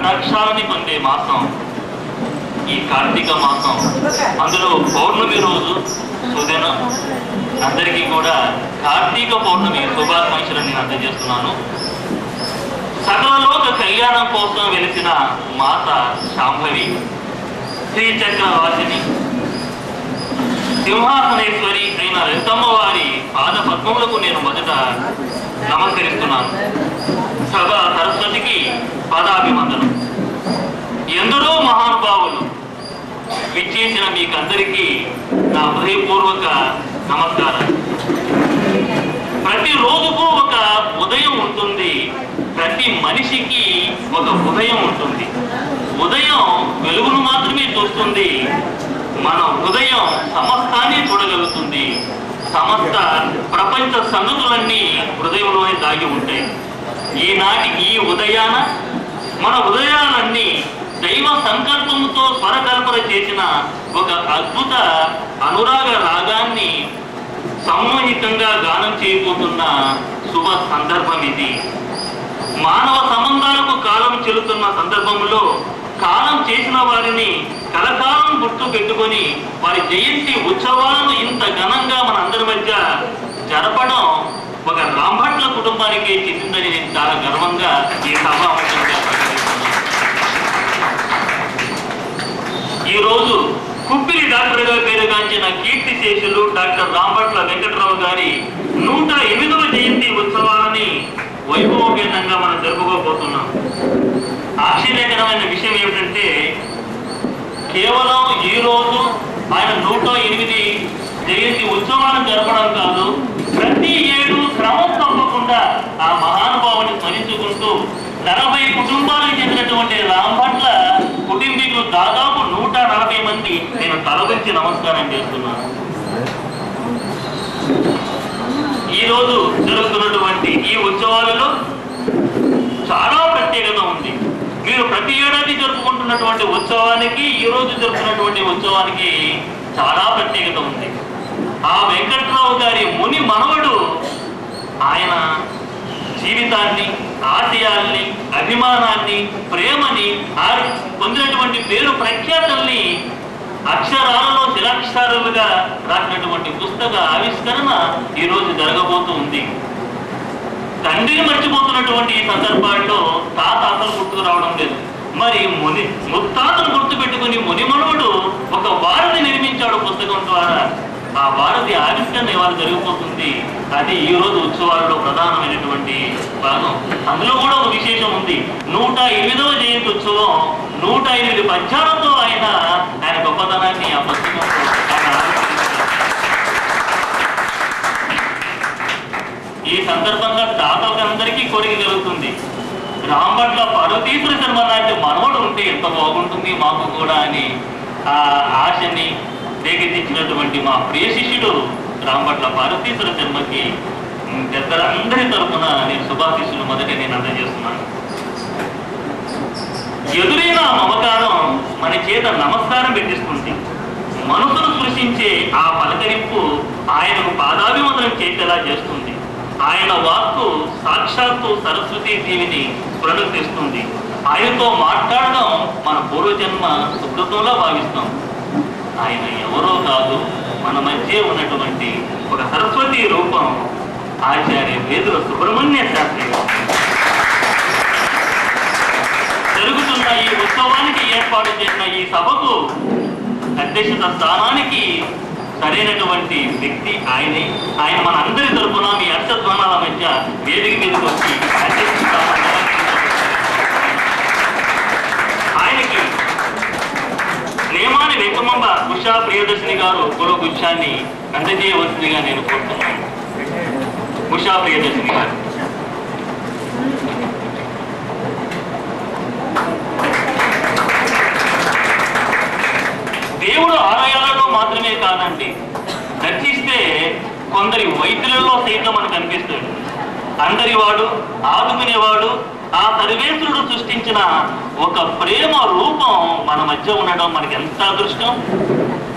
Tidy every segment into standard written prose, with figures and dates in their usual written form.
ప్రక్షాళన పొందే మాసం ఈ కార్తీక మాసం, అందులో పౌర్ణమి రోజు సుదినం. అందరికీ కూడా కార్తీక పౌర్ణమి శుభాకాంక్షలు నేను అందజేస్తున్నాను. సకలలోక కళ్యాణం కోసం వెలిసిన మాత శాంభవి, శ్రీచక్రవాసిని, సింహాసనేశ్వరి అయిన లలితమ్మ వారి పాద పద్మములకు నేను మొదట నమస్కరిస్తున్నాను. సభా సరస్వతికి పాదాభివందనం. ఎందరో మహానుభావులు విచ్చేసిన మీకందరికీ నా హృదయపూర్వక నమస్కారం. ప్రతి రోజుకు ఒక ఉదయం ఉంటుంది, ప్రతి మనిషికి ఒక ఉదయం ఉంటుంది. ఉదయం వెలుగును మాత్రమే చూస్తుంది, మన హృదయం సమస్తాన్ని చూడగలుగుతుంది. సమస్త ప్రపంచ సంగతులన్నీ హృదయంలోనే దాగి ఉంటాయి. ఈనాటి ఈ ఉదయాన మన హృదయాలన్నీ దైవ సంకల్పంతో స్వరకల్పన చేసిన ఒక అద్భుత అనురాగ రాగాన్ని సామూహికంగా గానం చేయబోతున్న శుభ సందర్భం ఇది. మానవ సంబంధాలకు కాలం చెల్లుతున్న సందర్భంలో కాలం చేసిన వారిని కలకాలం గుర్తు పెట్టుకొని వారి జయంతి ఉత్సవాలను ఇంత ఘనంగా మన అందరి మధ్య జరపడం ఒక రాంభట్ల కుటుంబానికి చెందిందని నేను చాలా గర్వంగా ఈ సభాముఖంగా ప్రకటిస్తున్నాను. ఈరోజు కుప్పిరి డాక్టర్గా పేరుగాంచిన కీర్తి శేషులు డాక్టర్ రాంభట్ల వెంకటరావు గారి 108వ జయంతి ఉత్సవాలని వైభవపేతంగా మనం జరుపుకోబోతున్నాం. ఆశ్చర్యకరమైన విషయం ఏమిటంటే, కేవలం ఈ రోజు ఆయన 108 జయంతి ఉత్సవాలను జరపడం కాదు, ప్రతి ఏడు క్రమం తప్పకుండా ఆ మహానుభావుని స్మరించుకుంటూ 40 కుటుంబాలకు చెందినటువంటి రాంభట్ల కుటుంబీకులు దాదాపు 140 మంది నేను తలవంచి నమస్కారం చేస్తున్నాను. ఈ రోజు జరుగుతున్నటువంటి ఈ ఉత్సవాలలో చాలా ప్రత్యేకత ఉంది. మీరు ప్రతి ఏడాది జరుపుకుంటున్నటువంటి ఉత్సవానికి ఈ రోజు జరుపుతున్నటువంటి ఉత్సవానికి చాలా ప్రత్యేకత ఉంది. ఆ వెంకట్రావు గారి ముని మనవడు ఆయన జీవితాన్ని, ఆశయాల్ని, అభిమానాన్ని, ప్రేమని, పొందినటువంటి పేరు ప్రఖ్యాతల్ని అక్షరాలలో శిలాక్షరాలుగా రాసినటువంటి పుస్తక ఆవిష్కరణ ఈరోజు జరగబోతూ ఉంది. తండ్రిని మర్చిపోతున్నటువంటి ఈ సందర్భాల్లో తాత అసలు గుర్తుకు రావడం లేదు. మరి ముత్తాతను గుర్తు పెట్టుకుని మునిమనువుడు ఒక వారధి నిర్మించాడు పుస్తకం ద్వారా. ఆ వారధి ఆవిష్కరణ ఇవాళ జరిగిపోతుంది. అది ఈ రోజు ఉత్సవాల్లో ప్రధానమైనటువంటి భాగం. అందులో కూడా ఒక విశేషం ఉంది. 108వ జయంతి ఉత్సవం 108 పద్యాలతో ఆయన గొప్పతనాన్ని ఆ పుస్తకంలో ఈ సందర్భంగా దాతలందరికీ కోరిక కలుగుతుంది. రాంభట్ల పార్వతీశ్వర శర్మ లాంటి మనవడు ఉంటే ఎంత బాగుంటుంది మాకు కూడా అని ఆ ఆశని రేకెత్తించినటువంటి మా ప్రియ శిష్యుడు రాంభట్ల పార్వతీశ్వర శర్మకి పెద్దలందరి తరఫున నేను శుభాశీస్సులు మొదట నేను అందజేస్తున్నాను. ఎదురైన మమకారం మన చేత నమస్కారం పెట్టిస్తుంది. మనసును స్పృశించే ఆ పలకరింపు ఆయనకు పాదాభివందనం చేసేలా చేస్తుంది. ఆయన వాక్కు సాక్షాత్తు సరస్వతీ దేవిని స్ఫురణకు తెస్తుంది. ఆయనతో మాట్లాడడం మన పూర్వజన్మ సుకృతంలా భావిస్తాం. ఆయన ఎవరో కాదు, మన మధ్య ఉన్నటువంటి ఒక సరస్వతి రూపం ఆచార్య వేదుల సుబ్రహ్మణ్య శాస్త్రి గారు. జరుగుతున్న ఈ ఉత్సవానికి ఏర్పాటు చేసిన ఈ సభకు అధ్యక్షత స్థానానికి సరైనటువంటి వ్యక్తి ఆయనే. ఆయన మన అందరి తరఫున మీ అర్థధ్వానాల మధ్య వేదిక మీదకి వచ్చి అధ్యక్ష స్థానాన్ని ఆయనకి నేమాని వెంకమ్మ ఉషా ప్రియదర్శిని గారు గురుగుచ్చాన్ని అందజేయవలసిందిగా నేను కోరుతున్నాను. ఉషా ప్రియదర్శిని గారు. దేవుడు ఆలయాలలో మాత్రమే కాదండి, దర్శిస్తే కొందరి వైద్యులలో సైతం మనకు అనిపిస్తాడు. అందరివాడు, ఆదుకునేవాడు, ఆ సర్వేశ్వరుడు సృష్టించిన ఒక ప్రేమ రూపం మన మధ్య ఉండడం మనకి ఎంత అదృష్టం.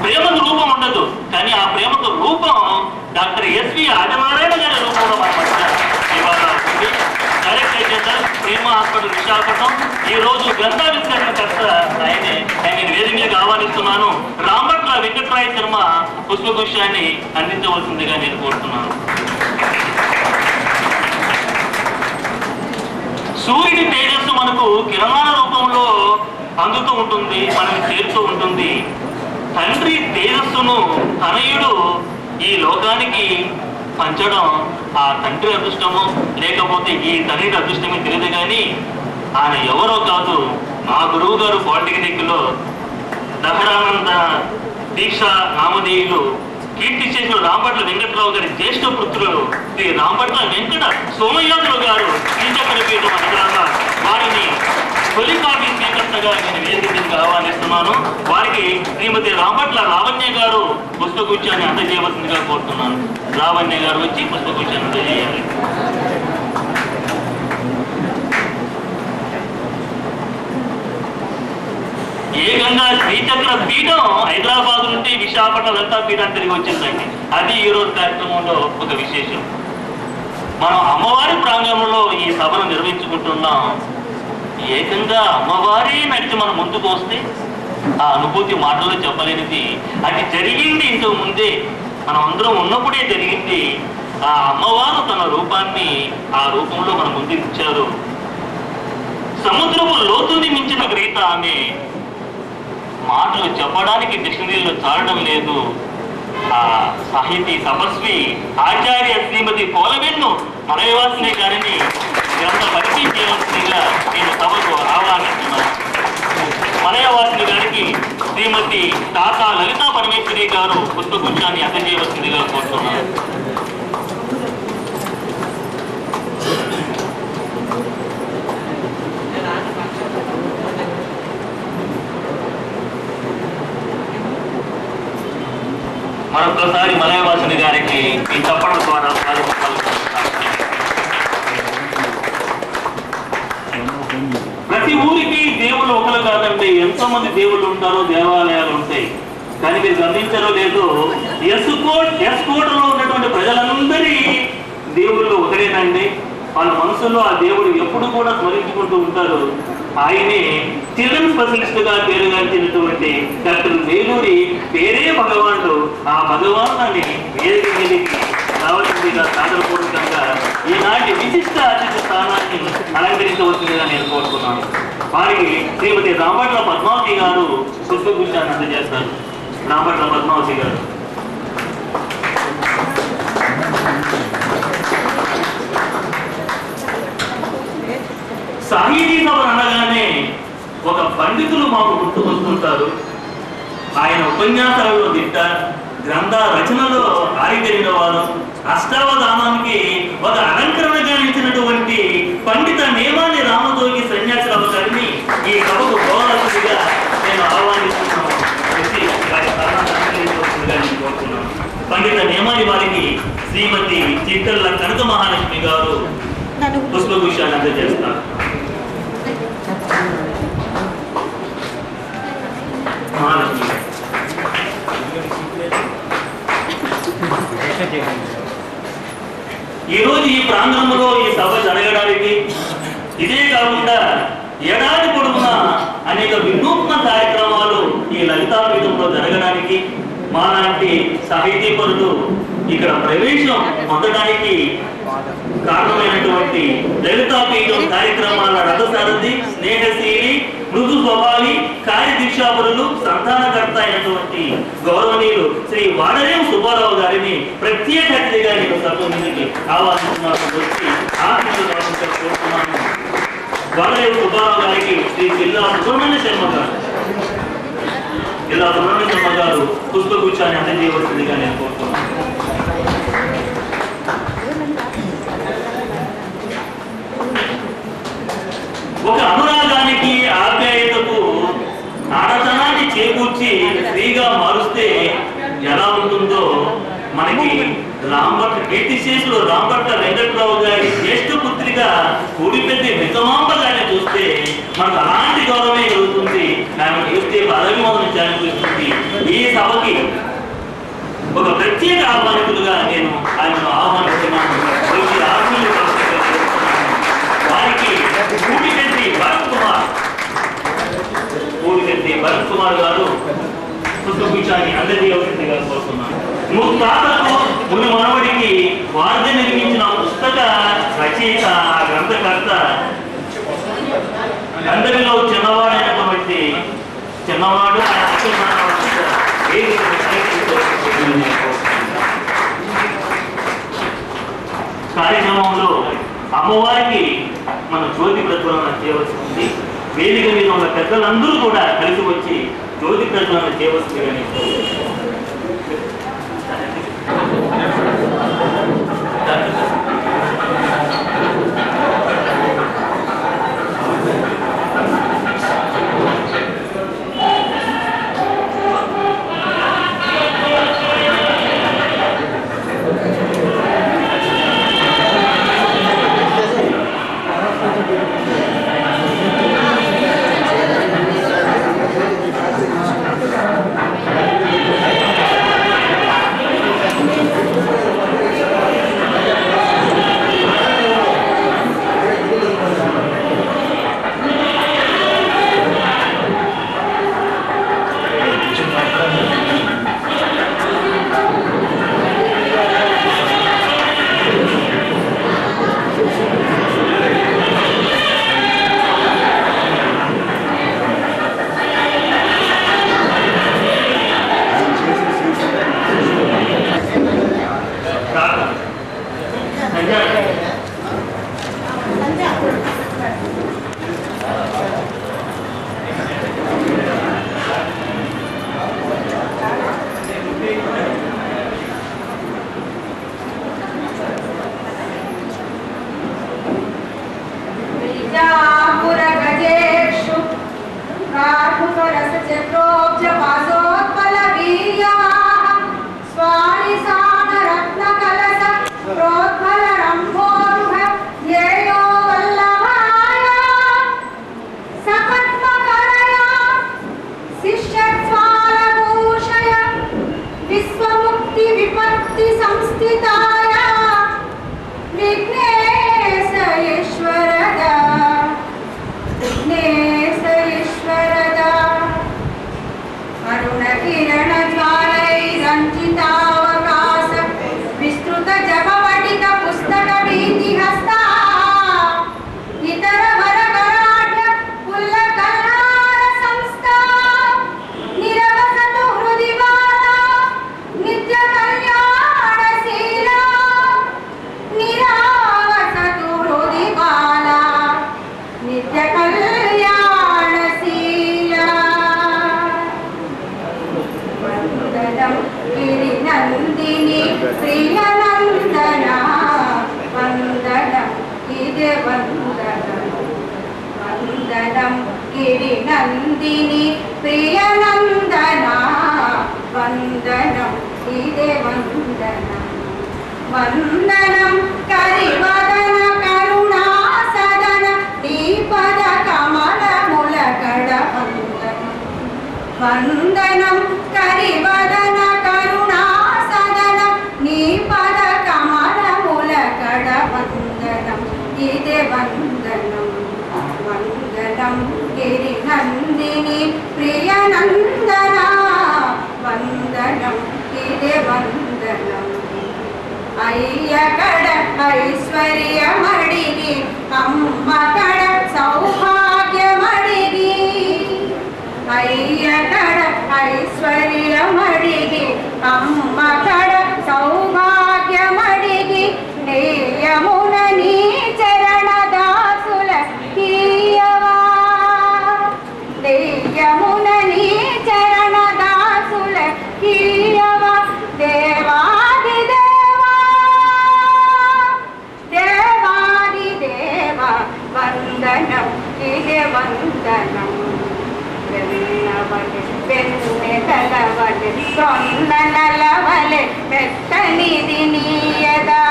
ప్రేమకు రూపం ఉండదు, కానీ ఆ ప్రేమకు రూపం డాక్టర్ ఎస్వి ఆదినారాయణ గారి రూపంలో మన మధ్య ఇవాళ ఉంది. డైరెక్ట్ చేశారు ప్రేమ హాస్పిటల్ విశాఖపట్నం. ఈ రోజు గ్రంథావిష్కరణకర్త ఆయనే. నేను వేదికగా ఆహ్వానిస్తున్నాను. రాంభట్ల వెంకట్రాయ శర్మ పుష్పగుచ్ఛాన్ని అందించవలసిందిగా నేను కోరుతున్నాను. సూర్యుడి తేజస్సు మనకు కిరణాల రూపంలో అందుతూ ఉంటుంది, మనకి చేరుతూ ఉంటుంది. తండ్రి తేజస్సును తనయుడు ఈ లోకానికి పంచడం ఆ తండ్రి అదృష్టమో లేకపోతే ఈ తండ్రి అదృష్టమే తెలియదు. కానీ ఆయన ఎవరో కాదు, మా గురువు గారు పాలిటెక్నిక్లో దహరానంద దీక్ష నామధేయులు కీర్తి చేసిన రాంభట్ల వెంకట్రావు గారి జ్యేష్ఠ పుత్రులు శ్రీ రాంభట్ల వెంకట సోమయాజులు గారు శ్రీచక్రపీఠం అధికారంగా వారిని తొలి కాపీ స్వీకర్తగా నేను వేదికగా ఆహ్వానిస్తున్నాను. వారికి శ్రీమతి రాంభట్ల లావణ్య గారు పుష్పగుచ్ఛాన్ని అందజేయవలసిందిగా కోరుతున్నాను. లావణ్య గారు వచ్చి పుష్పగుచ్ఛాన్ని అందజేయాలి. ఏకంగా శ్రీచక్ర పీఠం హైదరాబాద్ నుండి విశాఖపట్నం లలితా పీఠాన్ని తిరిగి వచ్చిందండి. అది ఈ రోజు కార్యక్రమంలో ఒక విశేషం. మనం అమ్మవారి ప్రాంగణంలో ఈ సభను నిర్వహించుకుంటున్నాం. ఏకంగా అమ్మవారే నడిచి మనం ముందుకు వస్తే ఆ అనుభూతి మాటల్లో చెప్పలేనిది. అది జరిగింది ఇంతకు ముందే, మనం అందరం ఉన్నప్పుడే జరిగింది. ఆ అమ్మవారు తన రూపాన్ని ఆ రూపంలో మన ముందుకు ఇచ్చారు. సముద్రపు లోతుని మించిన గ్రీత ఆమె. మాటలు చెప్పడానికి డిక్షనరీలో చాలడం లేదు. ఆ సాహితీ తపస్వి ఆచార్య శ్రీమతి పోలవెన్ను మలయవాసిని గారిని గ్రంథ పరిచయం చేయవలసిందిగా నేను సభకు ఆహ్వానిస్తున్నాను. మలయవాసిని గారికి శ్రీమతి తాతా లలితా పరమేశ్వరి గారు పుష్పగుచ్ఛాన్ని అందజేయవలసిందిగా కోరుతున్నాను. మరొకసారి మలయవాసిని గారికి ఈ చప్పట్ల ద్వారా ప్రతి ఊరికి దేవుళ్ళు ఒకరు కాదండి, ఎంతో మంది దేవుళ్ళు ఉంటారో దేవాలయాలు ఉంటాయి. కానీ మీరు గమనించారో లేదో ఎస్కోటలో ఉన్నటువంటి ప్రజలందరి దేవుళ్ళు ఒకరేనండి. వాళ్ళ మనసులో ఆ దేవుడు ఎప్పుడు కూడా స్మరించుకుంటూ ఉంటారు. ఆయనే చిల్డ్రన్ స్పెషలిస్ట్ గా పేరుగాంచినటువంటి డాక్టర్ వేలూరి పేరే భగవానుడు. ఆ భగవాన్ని వేదికకి రావాల్సిందిగా సాదరపూర్వకంగా ఈనాటి విశిష్ట అతిథి స్థానాన్ని అలంకరించవలసిందిగా నేను కోరుతున్నాను. వారికి శ్రీమతి రాంభట్ల పద్మావతి గారు పుష్పగుచ్ఛాన్ని అందజేస్తారు. రాంభట్ల పద్మావతి గారు. సాహితీ సభ అనగానే ఒక పండితులు మాకు గుర్తుకొస్తుంటారు. ఆయన ఉపన్యాసాలలో దిట్ట, గ్రంథ రచనలో ఆరితేరిన వారు, అష్టావధానానికి ఒక అలంకరణగా ఇచ్చినటువంటి పండిత నేమాని రామజోగి సన్యాసరావు గారిని ఈ సభకు పోవాల్సిందిగా నేను ఆహ్వానిస్తున్నాను. పండిత నేమాని వారికి శ్రీమతి చిట్టల్ల కనక మహాలక్ష్మి గారు పుష్పగుచ్ఛాన్ని అందజేస్తారు. ఈ రోజు ఈ ప్రాంగణంలో ఈ సభ జరగడానికి ఇదే కాకుండా ఏడాది పొడవునా అనేక వినూత్న కార్యక్రమాలు ఈ లలితాపీఠంలో జరగడానికి మాలాంటి సాహితీపరులు ఇక్కడ ప్రవేశం పొందడానికి కారణమైనటువంటి లలితాపీఠం కార్యక్రమాల రథసారథి, స్నేహశీలి, మృదు స్వభావి, కార్యదీక్షాపరులు, సంతానకర్త అయినటువంటి గౌరవనీయులు శ్రీ వాడరేం సుబ్బారావు గారిని ప్రత్యేక అతిథిగా నేను సభ మీదకి ఆహ్వానిస్తున్నాను. వచ్చి ఆశీర్వాదం కోరుతున్నాను. వాడరేం సుబ్బారావు గారికి శ్రీ జిల్లా సుబ్రహ్మణ్య శర్మ గారు పుష్పగుచ్ఛాన్ని అందజేయవలసిందిగా నేను కోరుతున్నాను. ఒక అనురాగానికి ఆప్యాయతకు ఆడతనాన్ని చేకూర్చి స్త్రీగా మారుస్తే ఎలా ఉంటుందో మనకి కీర్తిశేషులు రాంభట్ల వెంకట్రావు గారి జ్యేష్ఠ పుత్రిగా కూడిపెద్ది మితమాంబ గారిని చూస్తే మనకు అలాంటి గౌరవమే కలుగుతుంది. ఆమె చూస్తే పదవిమోదనం చేస్తుంది. ఈ సభకి ఒక ప్రత్యేక ఆహ్వానితులుగా నేను ఆయనను ఆహ్వానిస్తున్నాను. భరత్ కుమార్ గారు పుష్పగుచ్చాన్ని అందజేయవలసిందిగా కోరుతున్నాను. ముత్తాతకు ముని మనవడికి వార్ధ నిర్మించిన పుస్తక రచయిత, ఆ గ్రంథకర్త అందరిలో చిన్నవాడైనటువంటి చిన్నవాడు కార్యక్రమంలో అమ్మవారికి మన జ్యోతి ప్రజ్వలన చేయవలసి ఉంది. వేదిక మీద ఉన్న పెద్దలందరూ కూడా కలిసి వచ్చి జ్యోతి ప్రజ్వలన చేయవలసిందిగా गिरिनन्दिनी प्रियनन्दना वन्दनं इदे वन्दनं वन्दनं करिवदन करुणासदन दीपद कमलमुलकड वन्दनं करिवदन करुणासदन दीपद कमलमुलकड वन्दनं इदे वन्दनं वन्दनं गिरिनन्दिनी प्रियनन्दना वन्दनं इदे वन्दनं अय्यकड ऐश्वर्यमडिगी अम्मकड सौभाग्यमडिगी अय्यकड ऐश्वर्यमडिगी अम्मकड सौभाग्यमडिगी नेयमुन नी चरणदासुल कीयवा नेयमुन नी चरणदासुल कीयवा देवादिदेवा देवादिदेवा वन्दनं इदे वन्दनं వెన్నవలె వెన్నెలవలె సొన్ననలవలె మెత్తనిది నీయదా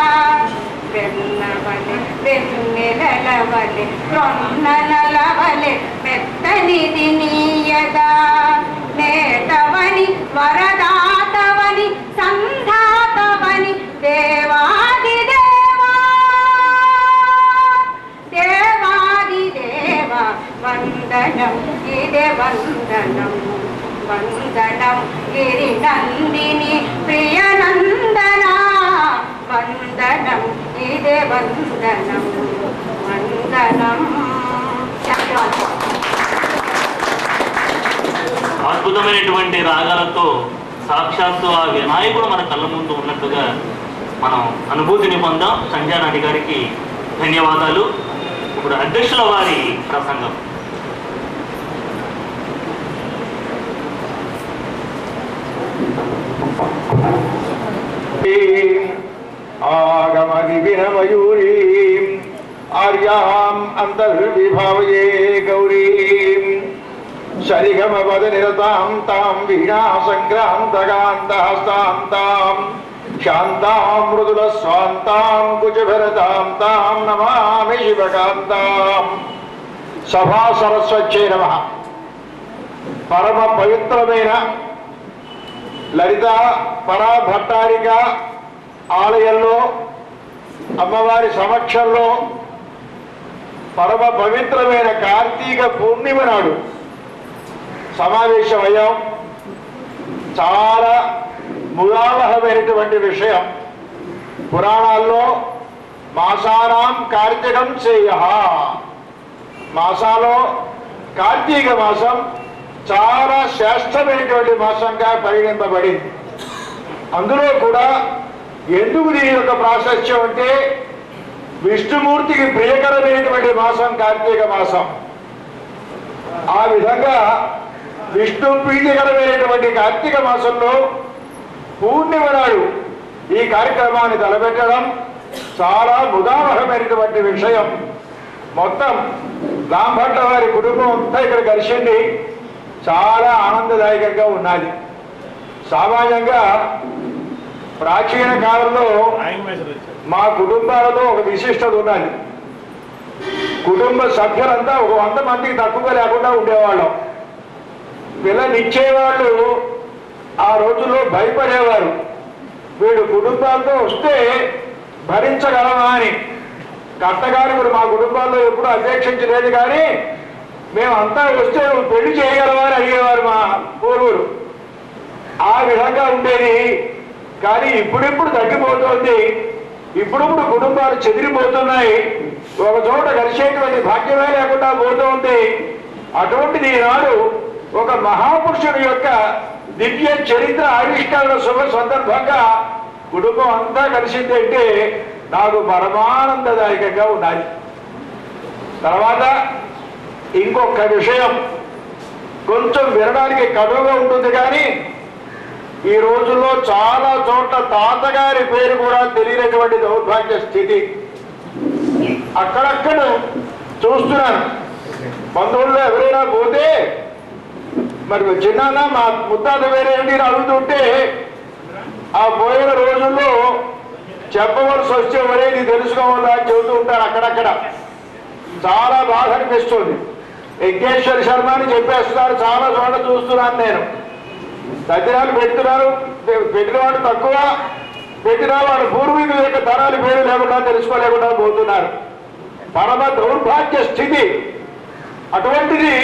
వెన్నవలె వెన్నెలవలె సొన్ననలవలె మెత్తనిది నీయదా నేతవని వరదాతవని సంధాతవని దేవాదిదేవా దేవాదిదేవా వందనం ఇదే వందనం వందనం గిరి నందిని ప్రియనందన వందనం ఇదే వందనం వందనం. అద్భుతమైనటువంటి రాగాలతో సాక్షాత్తు ఆ వినాయకుడు మన కళ్ళ ముందు ఉన్నట్టుగా మనం అనుభూతిని పొందాం. సంధ్యానాటి గారికి ధన్యవాదాలు. ఇప్పుడు అధ్యక్షుల వారి ప్రసంగం. ఆగమ వినమయూరీం ఆర్యాం అంతర్విభావయే గౌరీం శరిగమ పద నిరతాం తాం వీణా సంక్రాంతకాంతహస్తాం తాం శాంతాం మృదుల స్వాంతాం కుచభరతాం తాం నమామి శివకాంతాం. సభా సరస్వత్యై నమః. పరమ పవిత్రమైన లలిత పరాభట్టారిక ఆలయంలో అమ్మవారి సమక్షంలో పరమ పవిత్రమైన కార్తీక పూర్ణిమ నాడు సమావేశమయ్యాం. చాలా ముదావహమైనటువంటి విషయం. పురాణాల్లో మాసానాం కార్తీకం శ్రేయః, మాసాలో కార్తీక మాసం చాలా శ్రేష్టమైనటువంటి మాసంగా పరిగణింపబడింది. అందులో కూడా ఎందుకు దీని యొక్క ప్రాశస్త్యం అంటే విష్ణుమూర్తికి ప్రియకరమైనటువంటి మాసం కార్తీక మాసం. ఆ విధంగా విష్ణు ప్రీతికరమైనటువంటి కార్తీక మాసంలో పూర్ణిమ నాడు ఈ కార్యక్రమాన్ని తలపెట్టడం చాలా ముదావహమైనటువంటి విషయం. మొత్తం రాంభట్ల వారి కుటుంబం అంతా ఇక్కడ కలిసింది. చాలా ఆనందదాయకంగా ఉన్నది. సామాన్యంగా ప్రాచీన కాలంలో మా కుటుంబాలలో ఒక విశిష్టత ఉన్నది. కుటుంబ సభ్యులంతా ఒక 100 మందికి తక్కువ లేకుండా ఉండేవాళ్ళం. పిల్లనిచ్చేవాళ్ళు ఆ రోజుల్లో భయపడేవారు. వీడు కుటుంబాలతో వస్తే భరించగలమా అని. కట్టగారు మా కుటుంబాల్లో ఎప్పుడూ అపేక్షించలేదు, కానీ మేమంతా వస్తే నువ్వు పెళ్లి చేయగలవా అని అడిగేవారు మా పూర్వులు. ఆ విధంగా ఉండేది. కానీ ఇప్పుడిప్పుడు తగ్గిపోతుంది. ఇప్పుడిప్పుడు కుటుంబాలు చెదిరిపోతున్నాయి. ఒక చోట కలిసేటువంటి భాగ్యమే లేకుండా పోతుంది. అటువంటిది ఈనాడు ఒక మహాపురుషుడి యొక్క దివ్య చరిత్ర ఆవిష్కరణ శుభ సందర్భంగా కుటుంబం అంతా కలిసిందంటే నాకు పరమానందదాయకంగా ఉన్నది. తర్వాత ఇంకొక విషయం కొంచెం వినడానికి కటువుగా ఉంటుంది, కానీ ఈ రోజుల్లో చాలా చోట్ల తాతగారి పేరు కూడా తెలియనటువంటి దౌర్భాగ్య స్థితి అక్కడక్కడ చూస్తున్నాను. బంధువుల్లో ఎవరైనా పోతే మరి చిన్న మా ముత్తాత వేరేంటి అని అడుగుతుంటే ఆ పోయిన రోజుల్లో చెప్పవలసి వస్తే వరేది తెలుసుకోవాలా అని చెబుతూ ఉంటారు. అక్కడక్కడ చాలా బాధ అనిపిస్తుంది. యజ్ఞేశ్వర శర్మ అని చెప్పేస్తున్నారు. చాలా చోట చూస్తున్నాను నేను. తదినాలు పెడుతున్నారు, పెట్టిన వాడు తక్కువ, పెట్టిన వాడు పూర్వీకుల యొక్క తరాల పేరు లేకుండా తెలుసుకోలేకుండా పోతున్నారు. పరమ దౌర్భాగ్య స్థితి. అటువంటిది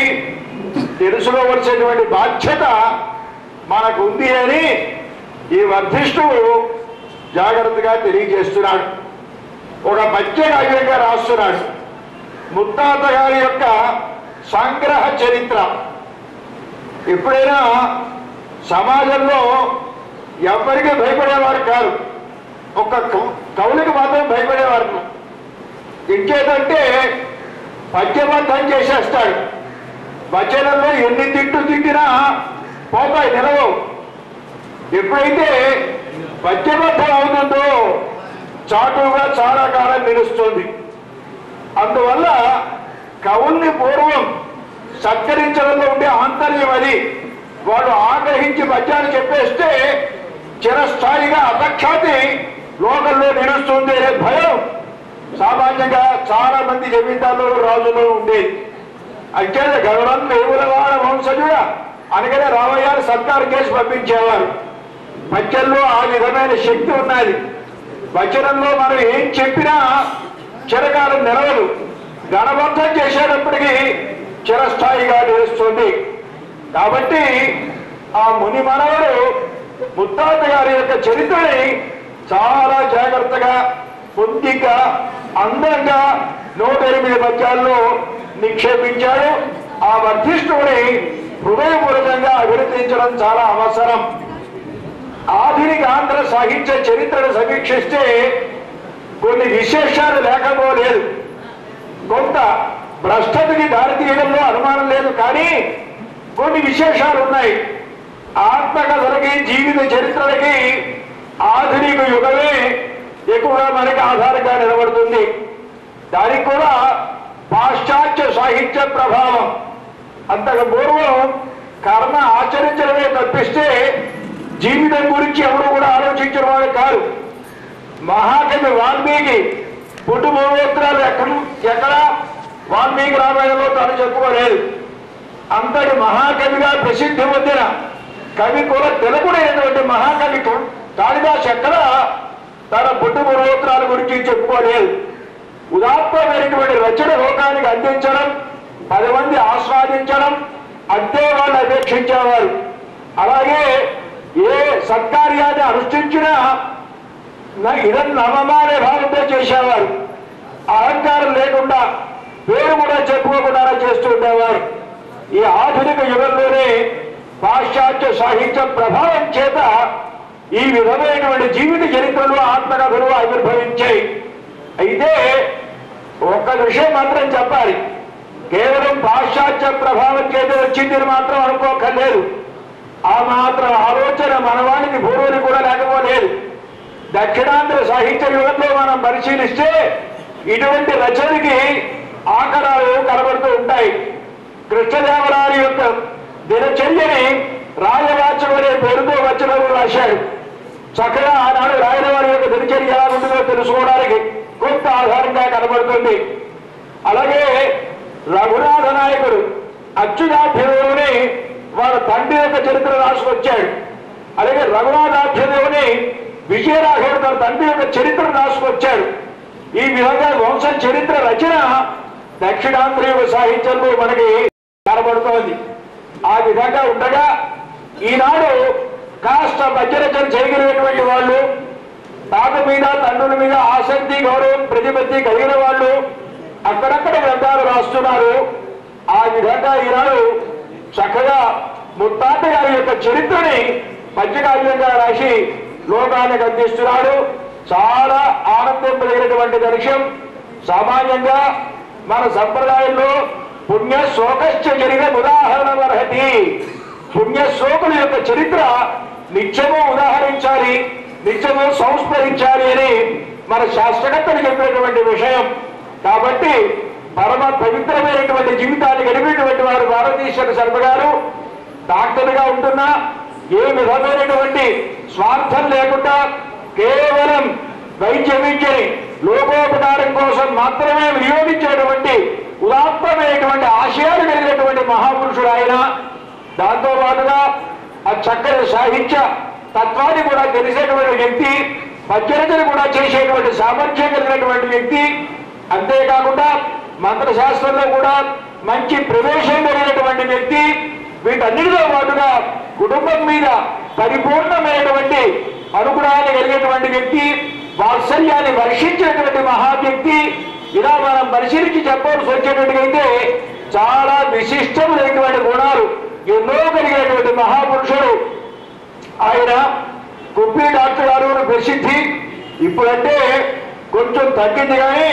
తెలుసుకోవలసినటువంటి బాధ్యత మనకు ఉంది అని ఈ వర్ధిష్ఠువు జాగ్రత్తగా తెలియజేస్తున్నాడు. ఒక పద్యకావ్యంగా రాస్తున్నాడు. ముత్తాత గారి యొక్క సంగ్రహ చరిత్ర. ఎప్పుడైనా సమాజంలో ఎవరికి భయపడేవారు కాదు, ఒక కవులకు మాత్రం భయపడేవారు. ఇంకేదంటే పద్యబద్ధం చేసేస్తాడు. వచనంలో ఎన్ని తిట్టినా పోతాయి, నిలవవు. ఎప్పుడైతే పద్యబద్ధం అవుతుందో చాటుగా చాలా కాలం నిలుస్తుంది. అందువల్ల కవుల్ని పూర్వం సత్కరించడంలో ఉండే ఆంతర్యం అది. వాడు ఆగ్రహించి పద్యాలు చెప్పేస్తే చిరస్థాయిగా అపఖ్యాతి లోకంలో నిలుస్తుంది అనే భయం సామాన్యంగా చాలా మంది జమీందారులు రాజులో ఉండేది. అయితే గౌరవం దేవులవాడ వంశజుడ అనగానే రామయ్యారు సర్కారు కేసు పంపించేవారు. పద్యంలో ఆ విధమైన శక్తి ఉన్నది. వచనంలో మనం ఏం చెప్పినా చిరకాలం నిలవదు. గణబద్ధం చేసేటప్పటికీ చిరస్థాయిగా నిలుస్తుంది. కాబట్టి ఆ ముని మనవడు ముత్తాత గారి యొక్క చరిత్రని చాలా జాగ్రత్తగా పొందిక అందంగా 108 పద్యాల్లో నిక్షేపించాడు. ఆ వర్ధిష్ఠుని హృదయపూర్వకంగా అభినందించడం చాలా అవసరం. ఆధునిక ఆంధ్ర సాహిత్య చరిత్రను సమీక్షిస్తే కొన్ని విశేషాలు లేకపోలేదు. కొంత భ్రష్టతకి దారితీయడంలో అనుమానం లేదు, కానీ కొన్ని విశేషాలు ఉన్నాయి. ఆత్మకథలకి జీవిత చరిత్రలకి ఆధునిక యుగమే ఎక్కువగా మనకి ఆధారంగా నిలబడుతుంది. దానికి కూడా పాశ్చాత్య సాహిత్య ప్రభావం. అంతకు పూర్వం కర్మ ఆచరించడమే తప్పిస్తే జీవితం గురించి ఎవరు కూడా ఆలోచించిన వాడు కాదు. మహాకవి వాల్మీకి పుట్టుపూర్వోత్తరాలు ఎక్కడ వాల్మీకి రామాయణంలో తాను చెప్పుకోలేదు. అంతటి మహాకవిగా ప్రసిద్ధి పొందిన కవి కూడా తెలుగుడైనటువంటి మహాకవి కాళిదాస్ ఎక్కడ తన పుట్టుపూర్వోత్తరాల గురించి చెప్పుకోలేదు. ఉదాత్తమైనటువంటి రచన లోకానికి అందించడం, 10 మంది ఆస్వాదించడం అంతే వాళ్ళు అపేక్షించేవారు. అలాగే ఏ సత్కార్యాన్ని అనుష్ఠించినా ఇదం నవమా అనే భావంతో చేసేవారు. అహంకారం లేకుండా పేరు కూడా చెప్పుకోకుండా చేస్తూ ఉండేవారు. ఈ ఆధునిక యుగంలోనే పాశ్చాత్య సాహిత్య ప్రభావం చేత ఈ విధమైనటువంటి జీవిత చరిత్రలు ఆత్మకథలు ఆవిర్భవించాయి. అయితే ఒక్క విషయం మాత్రం చెప్పాలి, కేవలం పాశ్చాత్య ప్రభావం చేత వచ్చిందని మాత్రం అనుకోకర్లేదు. ఆ మాత్రం ఆలోచన మనవానికి పూర్వుని కూడా లేకపోలేదు. దక్షిణాంధ్ర సాహిత్య యుగంలో మనం పరిశీలిస్తే ఇటువంటి రచనకి ఆకరాలు కనబడుతూ ఉంటాయి. కృష్ణదేవరాయల యొక్క దినచర్యని రాయవాచకం అనే పేరుతో వచనాలు రాశాడు. చక్కగా ఆనాడు రాయల వారి యొక్క దినచర్య ఎలా ఉంటుందో తెలుసుకోవడానికి కొంత ఆధారంగా కనబడుతుంది. అలాగే రఘునాథ నాయకుడు అచ్యుతాభ్యుదేవుని వాళ్ళ తండ్రి యొక్క చరిత్ర రాసుకొచ్చాడు. అలాగే రఘునాథాభ్యుదేవుని విజయరాఘవుడు తన తండ్రి యొక్క చరిత్ర రాసుకొచ్చాడు. ఈ విధంగా వంశ చరిత్ర రచన దక్షిణాంధ్ర యుగ సాహిత్యంలో మనకి కనబడుతోంది. ఆ విధంగా ఉండగా ఈనాడు కాస్త మధ్యరచన చేయగలిగినటువంటి వాళ్ళు, తాత మీద తండ్రుల మీద ఆసక్తి గౌరవం ప్రతిపత్తి కలిగిన వాళ్ళు అక్కడక్కడ గ్రంథాలు రాస్తున్నారు. ఆ విధంగా ఈనాడు చక్కగా ముత్తాత గారి యొక్క చరిత్రని పద్యకావ్యంగా రాసి లోకానికి అందిస్తున్నాడు. చాలా ఆనందింపదగినటువంటి విషయం. సామాన్యంగా మన సంప్రదాయంలో పుణ్య శోకశ్చ జరిగిన ఉదాహరణ అర్హతి. పుణ్య శోకుల యొక్క చరిత్ర నిత్యము ఉదాహరించాలి, నిత్యము సంస్మరించాలి అని మన శాస్త్రకర్తలు చెప్పినటువంటి విషయం. కాబట్టి పరమ పవిత్రమైనటువంటి జీవితాన్ని గడిపినటువంటి వారు భారతీశ్వర శర్మ గారు డాక్టర్గా ఉంటున్నా ఏ విధమైనటువంటి స్వార్థం లేకుండా కేవలం వైద్య విద్యని లోకోపకారం కోసం మాత్రమే వినియోగించేటువంటి ఉదాత్తమైనటువంటి ఆశయాలు కలిగినటువంటి మహాపురుషుడు ఆయన. దాంతో పాటుగా ఆ చక్కని సాహిత్య తత్వాన్ని కూడా తెలిసేటువంటి వ్యక్తి, పద్యరచన కూడా చేసేటువంటి సామర్థ్యం కలిగినటువంటి వ్యక్తి. అంతేకాకుండా మంత్రశాస్త్రంలో కూడా మంచి ప్రవేశం కలిగినటువంటి వ్యక్తి. వీటన్నిటితో పాటుగా కుటుంబం మీద పరిపూర్ణమైనటువంటి అనుగ్రహాన్ని కలిగినటువంటి వ్యక్తి, వాత్సల్యాన్ని వర్షించినటువంటి మహా వ్యక్తి. ఇలా మనం పరిశీలించి చెప్పవలసి వచ్చేటట్టుగైతే చాలా విశిష్టమైనటువంటి గుణాలు ఎన్నో కలిగినటువంటి మహాపురుషుడు ఆయన. కుప్పి డాక్టర్ గారు ప్రసిద్ధి ఇప్పుడంటే కొంచెం తగ్గింది, కానీ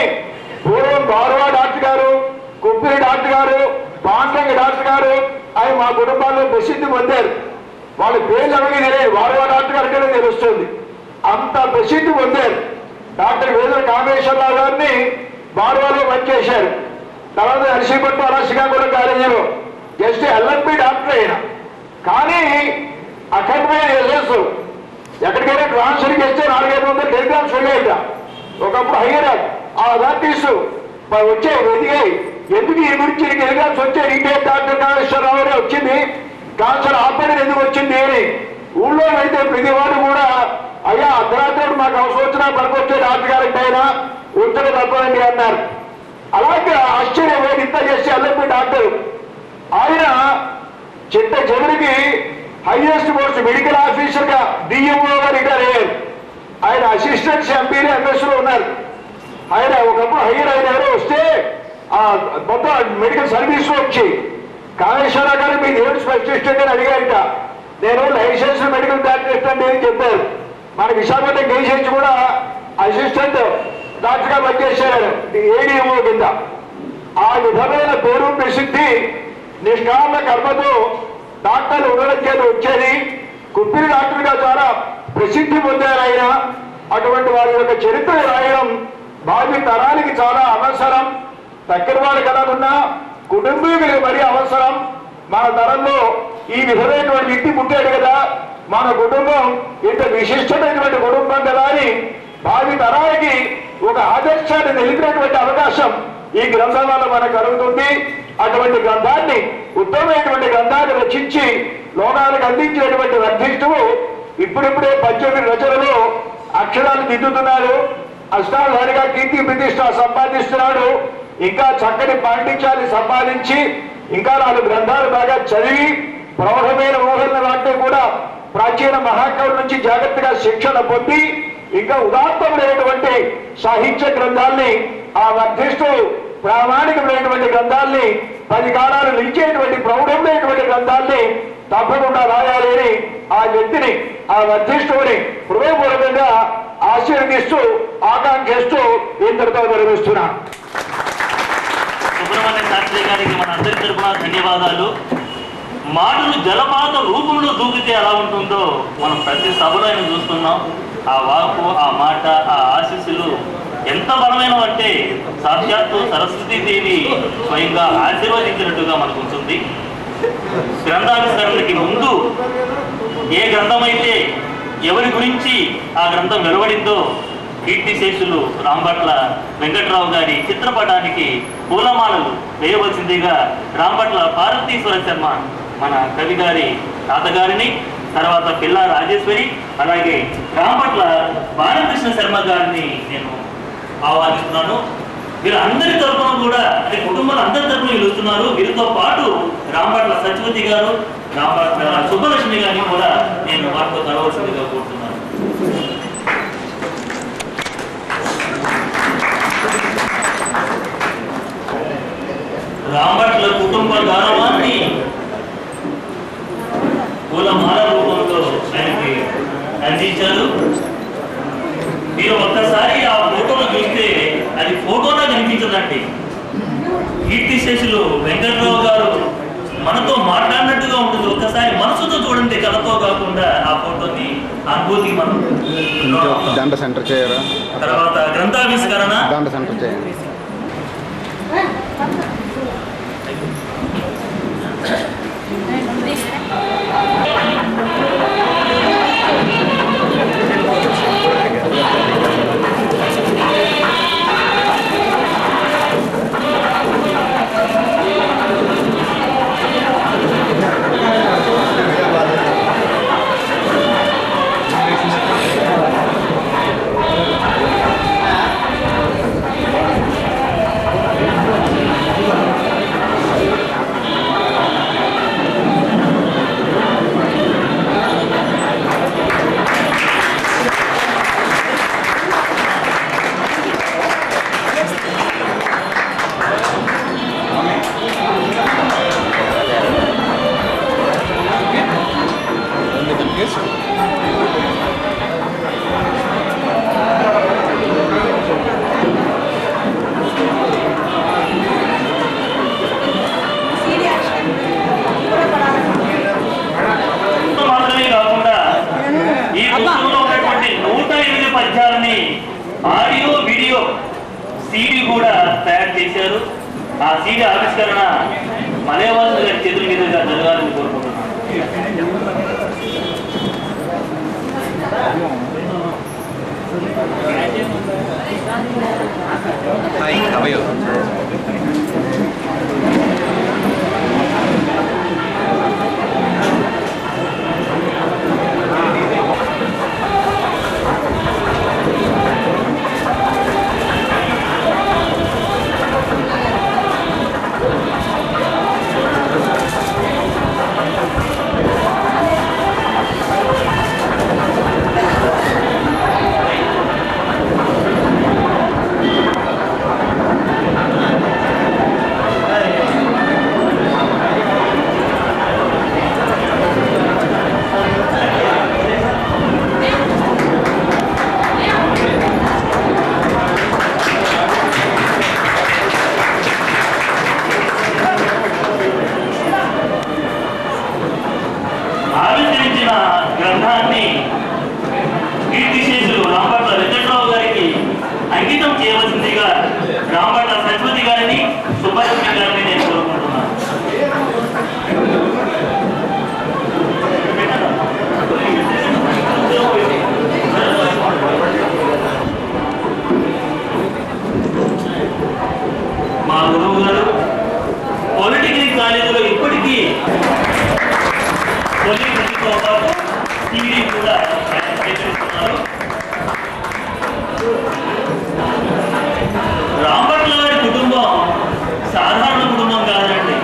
పూర్వం గౌరవ డాక్టర్ గారు, కుప్పి డాక్టర్ గారు, పాండ్రంగ డాక్టర్ గారు ఆయన మా కుటుంబాల్లో ప్రసిద్ధి పొందారు. వాళ్ళ పేర్లు ఎవరికి తెలియదు, గౌరవ డాక్టర్ గారికనే తెలుస్తుంది. అంత ప్రసిద్ధి పొందారు. డాక్టర్ వేదుల కామేశ్వరరావు గారిని బార్వాలో పనిచేశారు. తర్వాత నర్సీపట్నం అలా శ్రీకాకుళం కాలేజీలో జస్ట్ ఎల్ఎల్బి డాక్టర్ అయినా. కానీ అఖండమైన యశస్సు. ఎక్కడికైనా ట్రాన్స్ఫర్ చేస్తే 400-500 టెలిగ్రామ్స్ వెళ్ళాయిట. ఒకప్పుడు హయ్యర్ ఆ అథారిటీస్ వచ్చాయి, వెతికాయి. ఎందుకు ఈ గురించి టెలిగ్రామ్స్ వచ్చాయి, రిటైర్డ్ డాక్టర్ కామేశ్వరరావు వచ్చింది, క్యాన్సర్ ఆపరేషన్ ఎందుకు వచ్చింది అని. ఊళ్ళో అయితే ప్రతి వాడు కూడా అయ్యా అర్ధరాత్రుడు మాకు అవసరం వచ్చినా పనికొచ్చే డాక్టర్ గారికి అయినా ఉంచడం తప్పండి అన్నారు. అలాగే ఆశ్చర్యం ఇంత చేసి ఎల్ఎల్బి డాక్టర్ ఆయన చిట్ట చివరికి హైయెస్ట్ పోస్ట్ మెడికల్ ఆఫీసర్ గా డిఎంఓగా రిటైర్ అయ్యారు. ఆయన అసిస్టెంట్ ఎంపీలు ఎంఎస్ లో ఉన్నారు. ఆయన ఒకప్పుడు హైయర్ అయిన ఎవరో వస్తే ఆ మొత్తం మెడికల్ సర్వీస్ లో వచ్చి కాళేశ్వరరావు గారు మీకు ఏడు స్పెషలిస్ట్ అని అడిగారట. నేను లైసెన్స్ మెడికల్ డాక్టరిస్ట్ అండి అని చెప్పారు. మన విశాఖపట్నం కేసీహెచ్ కూడా అసిస్టెంట్ డాక్టర్ గా పనిచేశారు ఏడీఎంఓ కింద. ఆ విధమైన పేరు ప్రసిద్ధి నిష్కామ కర్మతో డాక్టర్లు ఉండడం చేత వచ్చేది. కుప్పిరి డాక్టర్గా చాలా ప్రసిద్ధి పొందారు ఆయన. అటువంటి వారి యొక్క చరిత్ర రాయడం భావి తరానికి చాలా అవసరం. దగ్గర వారు కలగున్నా కుటుంబీకులకు మరీ అవసరం. మన తరంలో ఈ విధమైనటువంటి వ్యక్తి పుట్టాడు కదా, మన కుటుంబం ఇంత విశిష్టమైనటువంటి కుటుంబం కదా అని భావి తరానికి ఒక ఆదర్శాన్ని నిలిపినటువంటి అవకాశం ఈ గ్రంథం వల్ల మనకు కలుగుతుంది. అటువంటి గ్రంథాన్ని ఉత్తమమైనటువంటి గ్రంథాన్ని రచించి లోకాలకు అందించినటువంటి వర్ధిష్ఠువు ఇప్పుడిప్పుడే 18 రచనలు అక్షరాలు దిద్దుతున్నాడు. అష్టాధారిగా కీర్తి ప్రతిష్ట సంపాదిస్తున్నాడు. ఇంకా చక్కని పాండిత్యాన్ని సంపాదించి ఇంకా 4 గ్రంథాలు బాగా చదివి ప్రౌఢమైన ఊహల వాటిని కూడా ప్రాచీన మహాకవుల నుంచి జాగ్రత్తగా శిక్షణ పొంది ఇంకా ఉదాత్తమైనటువంటి సాహిత్య గ్రంథాల్ని ఆ వర్ధిస్తూ ప్రామాణికమైనటువంటి గ్రంథాల్ని 10 కాలాలు నిలిచేటువంటి ప్రౌఢమైనటువంటి గ్రంథాల్ని తప్పకుండా రాయాలి అని ఆ వ్యక్తిని ఆ వర్ధిష్ఠువుని హృదయపూర్వకంగా ఆశీర్వదిస్తూ ఆకాంక్షిస్తూ ఇంతటితో విరమిస్తున్నా. సుబ్రహ్మణ్య శాస్త్రి గారికి మన అందరి తరపున ధన్యవాదాలు. మాటలు జలపాత రూపంలో దూకితే ఎలా ఉంటుందో మనం ప్రతి సభలో ఆయన చూస్తున్నాం. ఆ వాకు, ఆ మాట, ఆ ఆశీస్సులు ఎంత బలమైనవంటే సాక్షాత్తు సరస్వతీ దేవి స్వయంగా ఆశీర్వదించినట్టుగా మనకు ఉంటుంది. గ్రంథావిష్కరణకి ముందు ఏ గ్రంథం అయితే ఎవరి గురించి ఆ గ్రంథం వెలువడిందో కీర్తిశేషులు రాంభట్ల వెంకట్రావు గారి చిత్రపటానికి పూలమాలలు వేయవలసిందిగా రాంభట్ల పార్వతీశ్వర శర్మ మన కవి గారి తాతగారిని, తర్వాత పిల్ల రాజేశ్వరి, అలాగే రాంభట్ల బాలకృష్ణ శర్మ గారిని నేను ఆహ్వానిస్తున్నాను. వీళ్ళందరి తరఫున కూడా అంటే కుటుంబాలు అందరి తరఫున పిలుస్తున్నారు. వీరితో పాటు రాంభట్ల సత్యవతి గారు, రాంభట్ల సుబ్బలక్ష్మి గారిని కూడా నేను వారితో కలవలసిందిగా కోరుతున్నాను. రాంభట్ల కుటుంబ గౌరవాన్ని పూలమాల రూపంలో ఆయనకి అందించారు. మీరు ఒక్కసారి ఆ ఫోటోను చూస్తే అది ఫోటోలా కనిపించదండి. కీర్తిశేషులు వెంకట్రావు గారు మనతో మాట్లాడినట్టుగా ఉంటుంది. ఒక్కసారి మనసుతో చూడండి, కళతో కాకుండా ఆ ఫోటోని అనుభూతికి మనం దండ సెంటర్ చేయరా. తర్వాత గ్రంథావిష్కరణ దండ సెంటర్ చేయండి. ఆడియో వీడియో సీడీ కూడా తయారు చేశారు. ఆ సీడీ ఆవిష్కరణ మలయవాసుల గారి చేతుల మీదుగా జరగాలని కోరుకుంటున్నాను. అంకితం చేయవలసిందిగా రాంభట్ల సరస్వతి గారిని సుబ్బలక్ష్మి గారిని నేను కోరుకుంటున్నాను. మా గురువు గారు పాలిటెక్నిక్ కాలేజీలో ఇప్పటికీ పాటు టీవీ కూడా స్వీకరిస్తున్నారు. రాంభట్ల గారి కుటుంబం సాధారణ కుటుంబం కాదండి.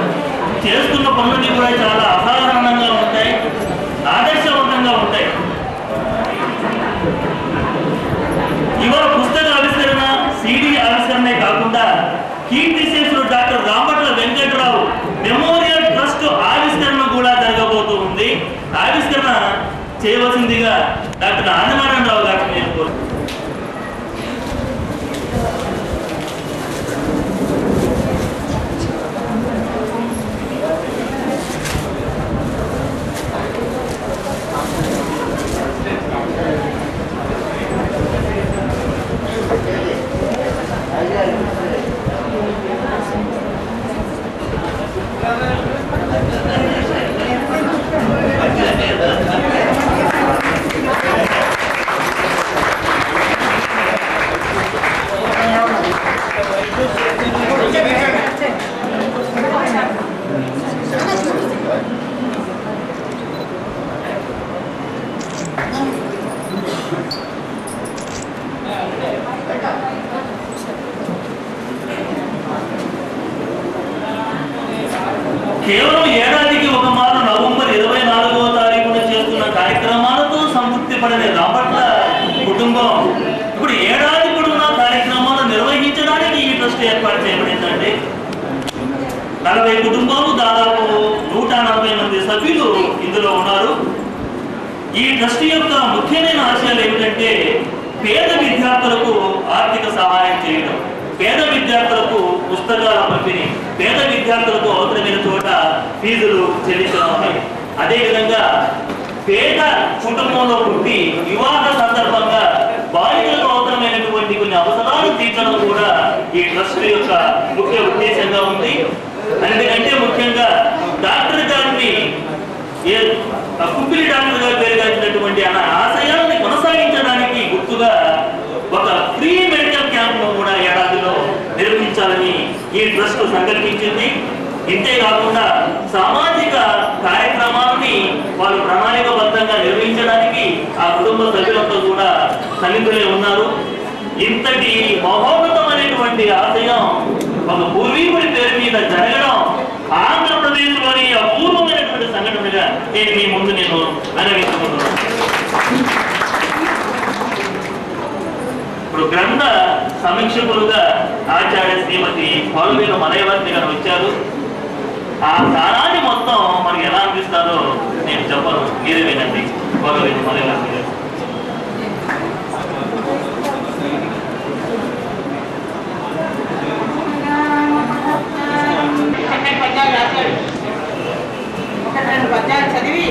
చేస్తున్న పనులన్నీ కూడా చాలా అసాధారణంగా ఉంటాయి, ఆదర్శవంతంగా ఉంటాయి. ఇవాళ పుస్తక ఆవిష్కరణ, సిడి ఆవిష్కరణే కాకుండా కీర్తిశేషులు doctor Rambhatla Venkatarao memorial trust ఆవిష్కరణ కూడా జరగబోతూ ఉంది. ఆవిష్కరణ చేయవలసిందిగా డాక్టర్ ఆనందనారాయణరావు గారిని నేను కోరుతున్నాను. కేవలం ఏడాదికి ఒక మారు నవంబర్ 24వ తారీఖున చేస్తున్న కార్యక్రమాలతో సంతృప్తి పడని రాంభట్ల కుటుంబం ఇప్పుడు ఏడాది పొడవునా కార్యక్రమాలు నిర్వహించడానికి ఈ ట్రస్ట్ ఏర్పాటు చేయబడిందండి. 40 కుటుంబాలు, దాదాపు 140 మంది సభ్యులు ఇందులో ఉన్నారు. ఈ ట్రస్ట్ యొక్క ముఖ్యమైన ఆశయాలు ఏమిటంటే పేద విద్యార్థులకు ఆర్థిక సహాయం చేయడం, పేద విద్యార్థులకు పుస్తకాల పంపిణీ, పేద విద్యార్థులకు అవసరమైన చోట ఫీజులు చెల్లించడం ఉన్నాయి. అదేవిధంగా పేద కుటుంబంలో పుట్టి వివాహ సందర్భంగా బాలికలకు అవసరమైనటువంటి కొన్ని అవసరాలు తీర్చడం కూడా ఈ ట్రస్ట్ యొక్క ముఖ్య ఉద్దేశంగా ఉంది. అందుకంటే ముఖ్యంగా డాక్టర్ గారిని కుప్పిలి డాక్టర్ గారి పేరుగాంచినటువంటి ఆశయాన్ని కొనసాగించడానికి గుర్తుగా ఒక ఫ్రీ మెడికల్ క్యాంప్ కూడా ఏడాదిలో నిర్వహించాలని ఈ ట్రస్ట్ సంకల్పించింది. ఇంతేకాకుండా సామాజిక కార్యక్రమాలని వాళ్ళు ప్రణాళికబద్ధంగా నిర్వహించడానికి ఆ కుటుంబ సభ్యులతో కూడా సన్నిధులే ఉన్నారు. ఇంతటి మహోన్నతమైనటువంటి ఆశయం ఒక పూర్వీకుడి పేరు మీద జరగడం ఆంధ్రప్రదేశ్లోని అపూర్వమైనటువంటి సంఘటనగా నేను మీ ముందు వెనవించుకుంటున్నాను. ఇప్పుడు గ్రంథ సమీక్షకులుగా ఆచార్య శ్రీమతి పౌలవేలు మలయవర్తి గారు వచ్చారు. ఆ స్థానాన్ని మొత్తం మనకి ఎలా అనిపిస్తారో నేను చెప్పను, మీరే వినండి. పౌలవేలు మలయవర్తి గారు. పద్యాలు చదివి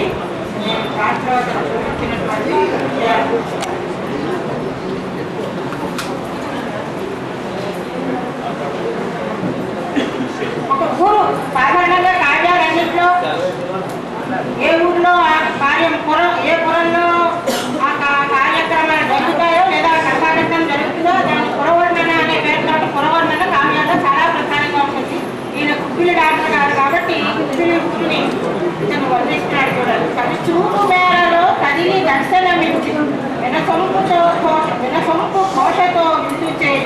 ఒక ఊరు సాధారణంగా కార్యాలన్నింటిలో ఏ ఊర్లో ఆ కార్యం ఏ పురంలో ఆ కార్యక్రమాలు జరుగుతాయో లేదా కథాఘట్టం జరుగుతుందో దాని పురవర్ణన అనే పేరుతో పురవర్ణన కావ్యంలో చాలా ప్రధానంగా ఉంటుంది. ఈయన కుప్పిలి డాక్టర్ గారు కాబట్టి కుప్పిలి ఊరిని ఇతను వర్ణిస్తున్నాడు చూడాలి. అది చూపు మేరలో కదిలి దర్శనమిచ్చి వినసొంపు కోశతో విందు చేయి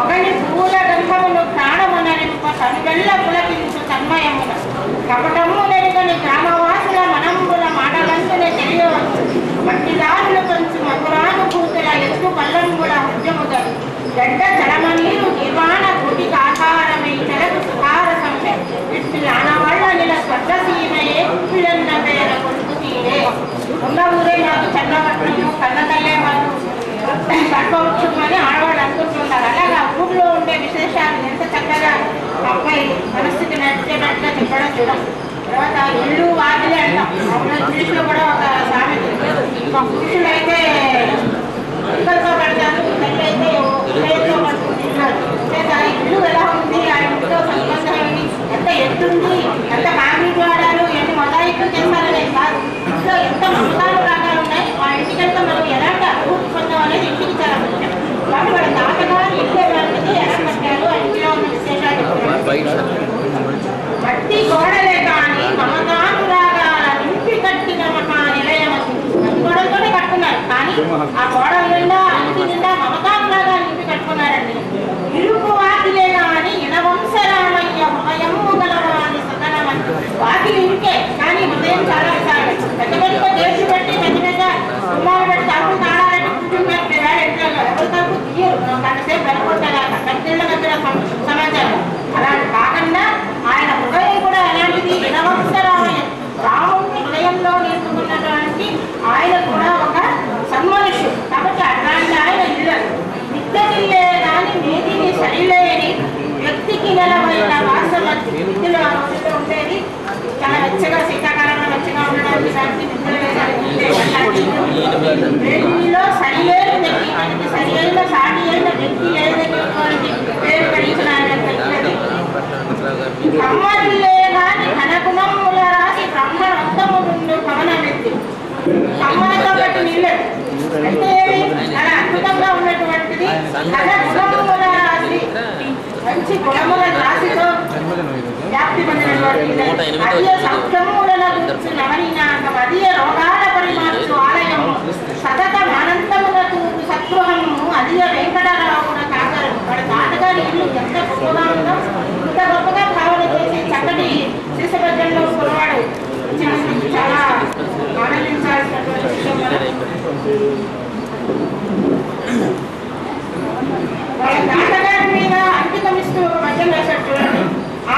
ఒకని పూల గంధమును ప్రాణమునరింప కనుగెల్ల పులకించు తన్మయమున కపటము నెరుగని గ్రామవాసుల మనంబుల మాటలందునే తెలియవచ్చు. మట్టిదారులు కొంచెం మధురానుభూతుల ఎత్తు పల్లంబుల హృద్యముదరు గడ్డ జలమనీరు నిర్వాణ గుడికి ఆధారమై చెరకు సుహార సంఖ్య ఇట్టి ఆనవాళ్ళ నిల స్వర్గసీమయే కుప్పిలన్న పేర కొడుకు తీరే ఉన్న ఊరే మాకు చల్లబట్టము కన్నతల్లే మాకు కట్టవచ్చు అని ఆడవాళ్ళు అనుకుంటున్నారు. అలాగా ఊళ్ళో ఉండే విశేషాలు ఎంత చక్కగా అబ్బాయి మనస్థితి నచ్చేటట్టుగా చెప్పడం చూడం. తర్వాత ఇల్లు వాకిలే అంటాం. ఇంగ్లీష్లో కూడా ఒక సామెత, పురుషులైతే ఇక్కడితో పెడతారు, పెళ్ళైతే ఆ గోడల నిండా ఇంటి నిండా మమతాలాగా ఇంటి కట్టుకున్నారండి. ఇరుకు వాకిలే గాని ఇనవంశరామయ్య హృదయము గలవాని సకలమని. వాకిలి ఇంకే కానీ హృదయం చాలా విశాలం. పెద్ద పెద్ద దేశం పెట్టి పెద్ద పెద్ద కుమ్మాలు పెట్టి తలుపులు తాళాలంటే కుటుంబం వేరే ఇంట్లో ఎవరి తలుపు తీయరు. గంటసేపు వెళ్ళిపోతారు పెద్దల దగ్గర సమాచారం. అలాంటి కాకుండా ఆయన హృదయం కూడా ఎలాంటిది ఇనవంశరామయ్య రాముడిని హృదయంలో నిలుపుకున్నటువంటి ఆయన కూడా ఒక సన్మనుష్యుడు. కాబట్టి అట్లాంటి ఆయన ఇల్లరు నిత్యగిల్లే కానీ నేటిని సరిలేని వ్యక్తికి నెలవైన వాసవంతి నిధులు ఆ రోజుల్లో ఉండేది. చాలా వెచ్చగా శీతాకాలంలో వెచ్చగా ఉండడానికి దానికి నిధులు వేడిలో సరిలేని వ్యక్తి మనకి సరి అయిన సాటి అయిన వ్యక్తి లేదనేటువంటి పేరు కలిగిన ఆయన అమ్మలే గాని ఘనగుణముల రాసి బ్రహ్మవంతముండు భవనమెత్తి అమ్మలతో బట్టి నిల్లదు. అయితే చాలా అద్భుతంగా ఉన్నటువంటిది ఘనగుణముల రాసి మంచి గుణముల రాశితో వ్యాప్తి పొందినటువంటి అధిక సౌఖ్యముల గురించి నవనీనాకం అధిక రోగాల పరిమార్చు ఆలయము సతత అనంతములకు సద్గృహము అధిక వెంకటరావున కాగరు. వాడి తాతగారి ఇల్లు ఎంత గొప్పగా ఉందో ఇంత గొప్పగా భావన చేసి చక్కటి శిశుబద్ధంలో కొలవాడు చాలా ఆనందించాల్సినటువంటి విషయం. వాళ్ళ తాతగారి మీద అంకితమిస్తూ ఒక పద్యం రాశాడు చూడండి.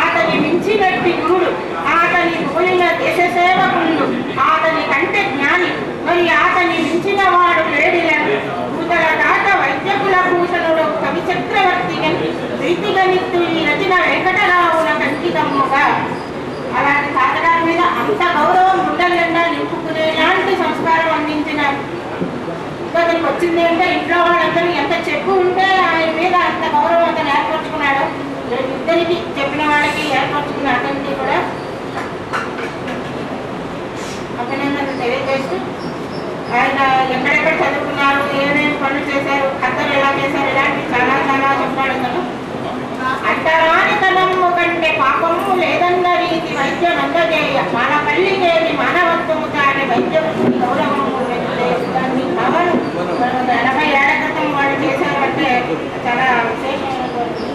అతని మించినట్టి గురుడు అతని పోలిన దేశ సేవకులు అతని కంటే జ్ఞాని మరి అతని మించిన వాడు లేడిలను భూతల తాత వైద్యకుల భూషణుడు కవి చక్రవర్తి ప్రీతిగనిత్తు ఈ రచన వెంకటరావుల కంకితమ్ముగా. అలాంటి తాతగారి మీద అంత గౌరవం గుండెలెండా నింపుకునేలాంటి సంస్కారం అందించిన అతనికి వచ్చింది అంటే ఇంట్లో వాళ్ళందరూ ఎంత చెప్పు ఉంటే ఆయన మీద అంత గౌరవం అతను ఏర్పరచుకున్నాడు. ఇద్దరికి చెప్పిన వాళ్ళకి ఏర్పరచుకున్న అతనికి కూడా అభినందనలు తెలియజేస్తూ ఆయన ఎక్కడెక్కడ చదువుకున్నారు, ఏమేమి పనులు చేశారు, కథలు ఎలా చేశారు, ఇలాంటివి చాలా చాలా చెప్పాడు. అతను అంటరానితనము కంటే పాపము లేదన్న రీతి వైద్యం అందజేయ మన పల్లి లేని మానవత్వము తాని వైద్యం గౌరవము దాన్ని పవన్ 80 ఏళ్ల క్రితం వాళ్ళు చేశారంటే చాలా విశేషమైనటువంటి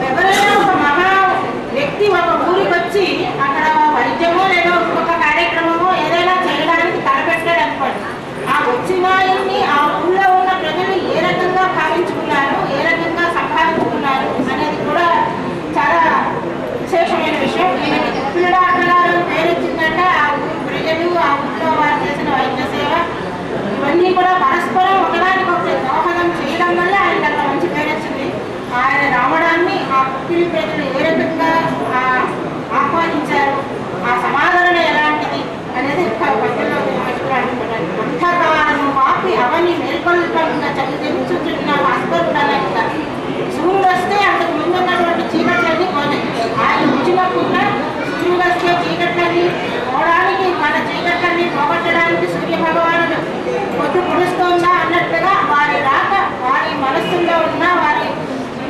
ఎవరైనా ఒక మహా వ్యక్తి ఒక ఊరికి వచ్చి అక్కడ వైద్యమో లేదో ఒక కార్యక్రమమో ఏదైనా చేయడానికి తలపెట్టాడు అనుకోండి. ఆ వచ్చిన ఆయన్ని ఆ ఊళ్ళో ఉన్న ప్రజలు ఏ రకంగా భావించుకున్నారు, ఏ రకంగా సంపాదించుకున్నారు అనేది కూడా చాలా విశేషమైన విషయం. ఈయనకి పిల్లడాటలాలు పేరు వచ్చిందంటే ఆ ఊరి ప్రజలు ఆ ఊళ్ళో వారు చేసిన వైద్య సేవ ఇవన్నీ కూడా పరస్పరం ఒకదానికొకటి దోహదం చేయడం వల్ల ఆయనకు అంత మంచి పేరు వచ్చింది. ఆయన రావడాన్ని ఆ పుట్టిన ప్రజలు ఏ రకంగా ఆహ్వానించారు, ఆ సమాధానం ఎలాంటిది అనేది పద్యంలో అంధకారము వాపి అవని మేల్కొల్పంగా చదివించుతున్న భాస్కరుడనంత సూర్యుడు వస్తే అంతకు ముందు ఉన్నటువంటి చీకట్లన్నీ పోతాయి. ఆయన వచ్చినప్పుడు సూర్యుడు వస్తే చీకట్లని పోవడానికి మన చీకట్లన్నీ పోగొట్టడానికి సూర్య భగవానుడు పొద్దు పొడుస్తోందా అన్నట్టుగా వారి రాక వారి మనస్సుల్లో ఉన్న వారి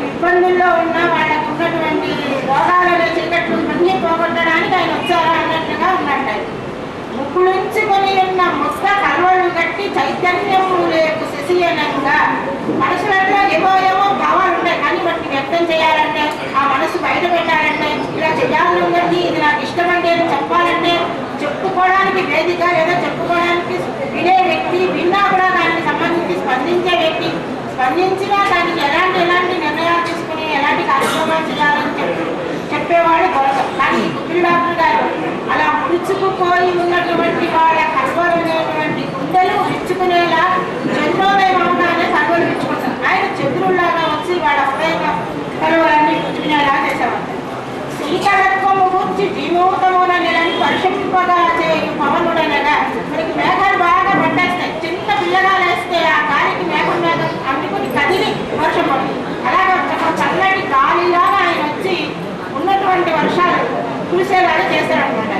ఇబ్బందుల్లో ఉన్న వాళ్ళకు ఉన్నటువంటి రోగాలలో చీకట్లు అన్నీ పోగొట్టడానికి ఆయన వచ్చారా అన్నట్టుగా ఉన్నట్టు. ముక్కులుంచుకొని ఉన్న ముక్క కల్వలు కట్టి చైతన్యము లేకు శశియనంగా మనసులలో ఏవో భావాలు ఉంటాయి. కానీ వాటిని వ్యక్తం చేయాలంటే ఆ మనసు బయట పెట్టాలంటే ఇలా చేయాలంటే ఇది నాకు ఇష్టమంటే అని చెప్పాలంటే చెప్పుకోవడానికి వేదిక లేదా చెప్పుకోవడానికి వినే వ్యక్తి, విన్నా కూడా దానికి సంబంధించి స్పందించే వ్యక్తి, స్పందించినా దానికి ఎలాంటి నిర్ణయాలు తీసుకుని ఎలాంటి కార్యక్రమాలు చేయాలని చెప్పేవాడు గౌరవం. కానీ కుటుంబ డాక్టర్ గారు అలా ముడుచుకుపోయి ఉన్నటువంటి వాళ్ళ కర్వలనేటువంటి గుండెలు విచ్చుకునేలా చంద్రోదయం అవగానే కర్వలు విచ్చుకుంటారు. ఆయన చంద్రుల్లాగా వచ్చి వాళ్ళ హృదయ కర్వలన్నీ విచ్చుకునేలా చేసేవారు. శ్రీకరత్వము గురించి వినూతమున నెలని పరిశింపగా చేయు పవనుడనగా మనకి మేఘాలు బాగా పట్టేస్తాయి. చిన్న పిల్లగాలు వేస్తే ఆ గాలికి మేఘం అందుకుని కదిలి వర్షం పడుతుంది. అలాగే చల్లటి గాలిలాగా ఆయన వచ్చి ఉన్నటువంటి వర్షాలు కురిసేలాగా చేశారనమాట.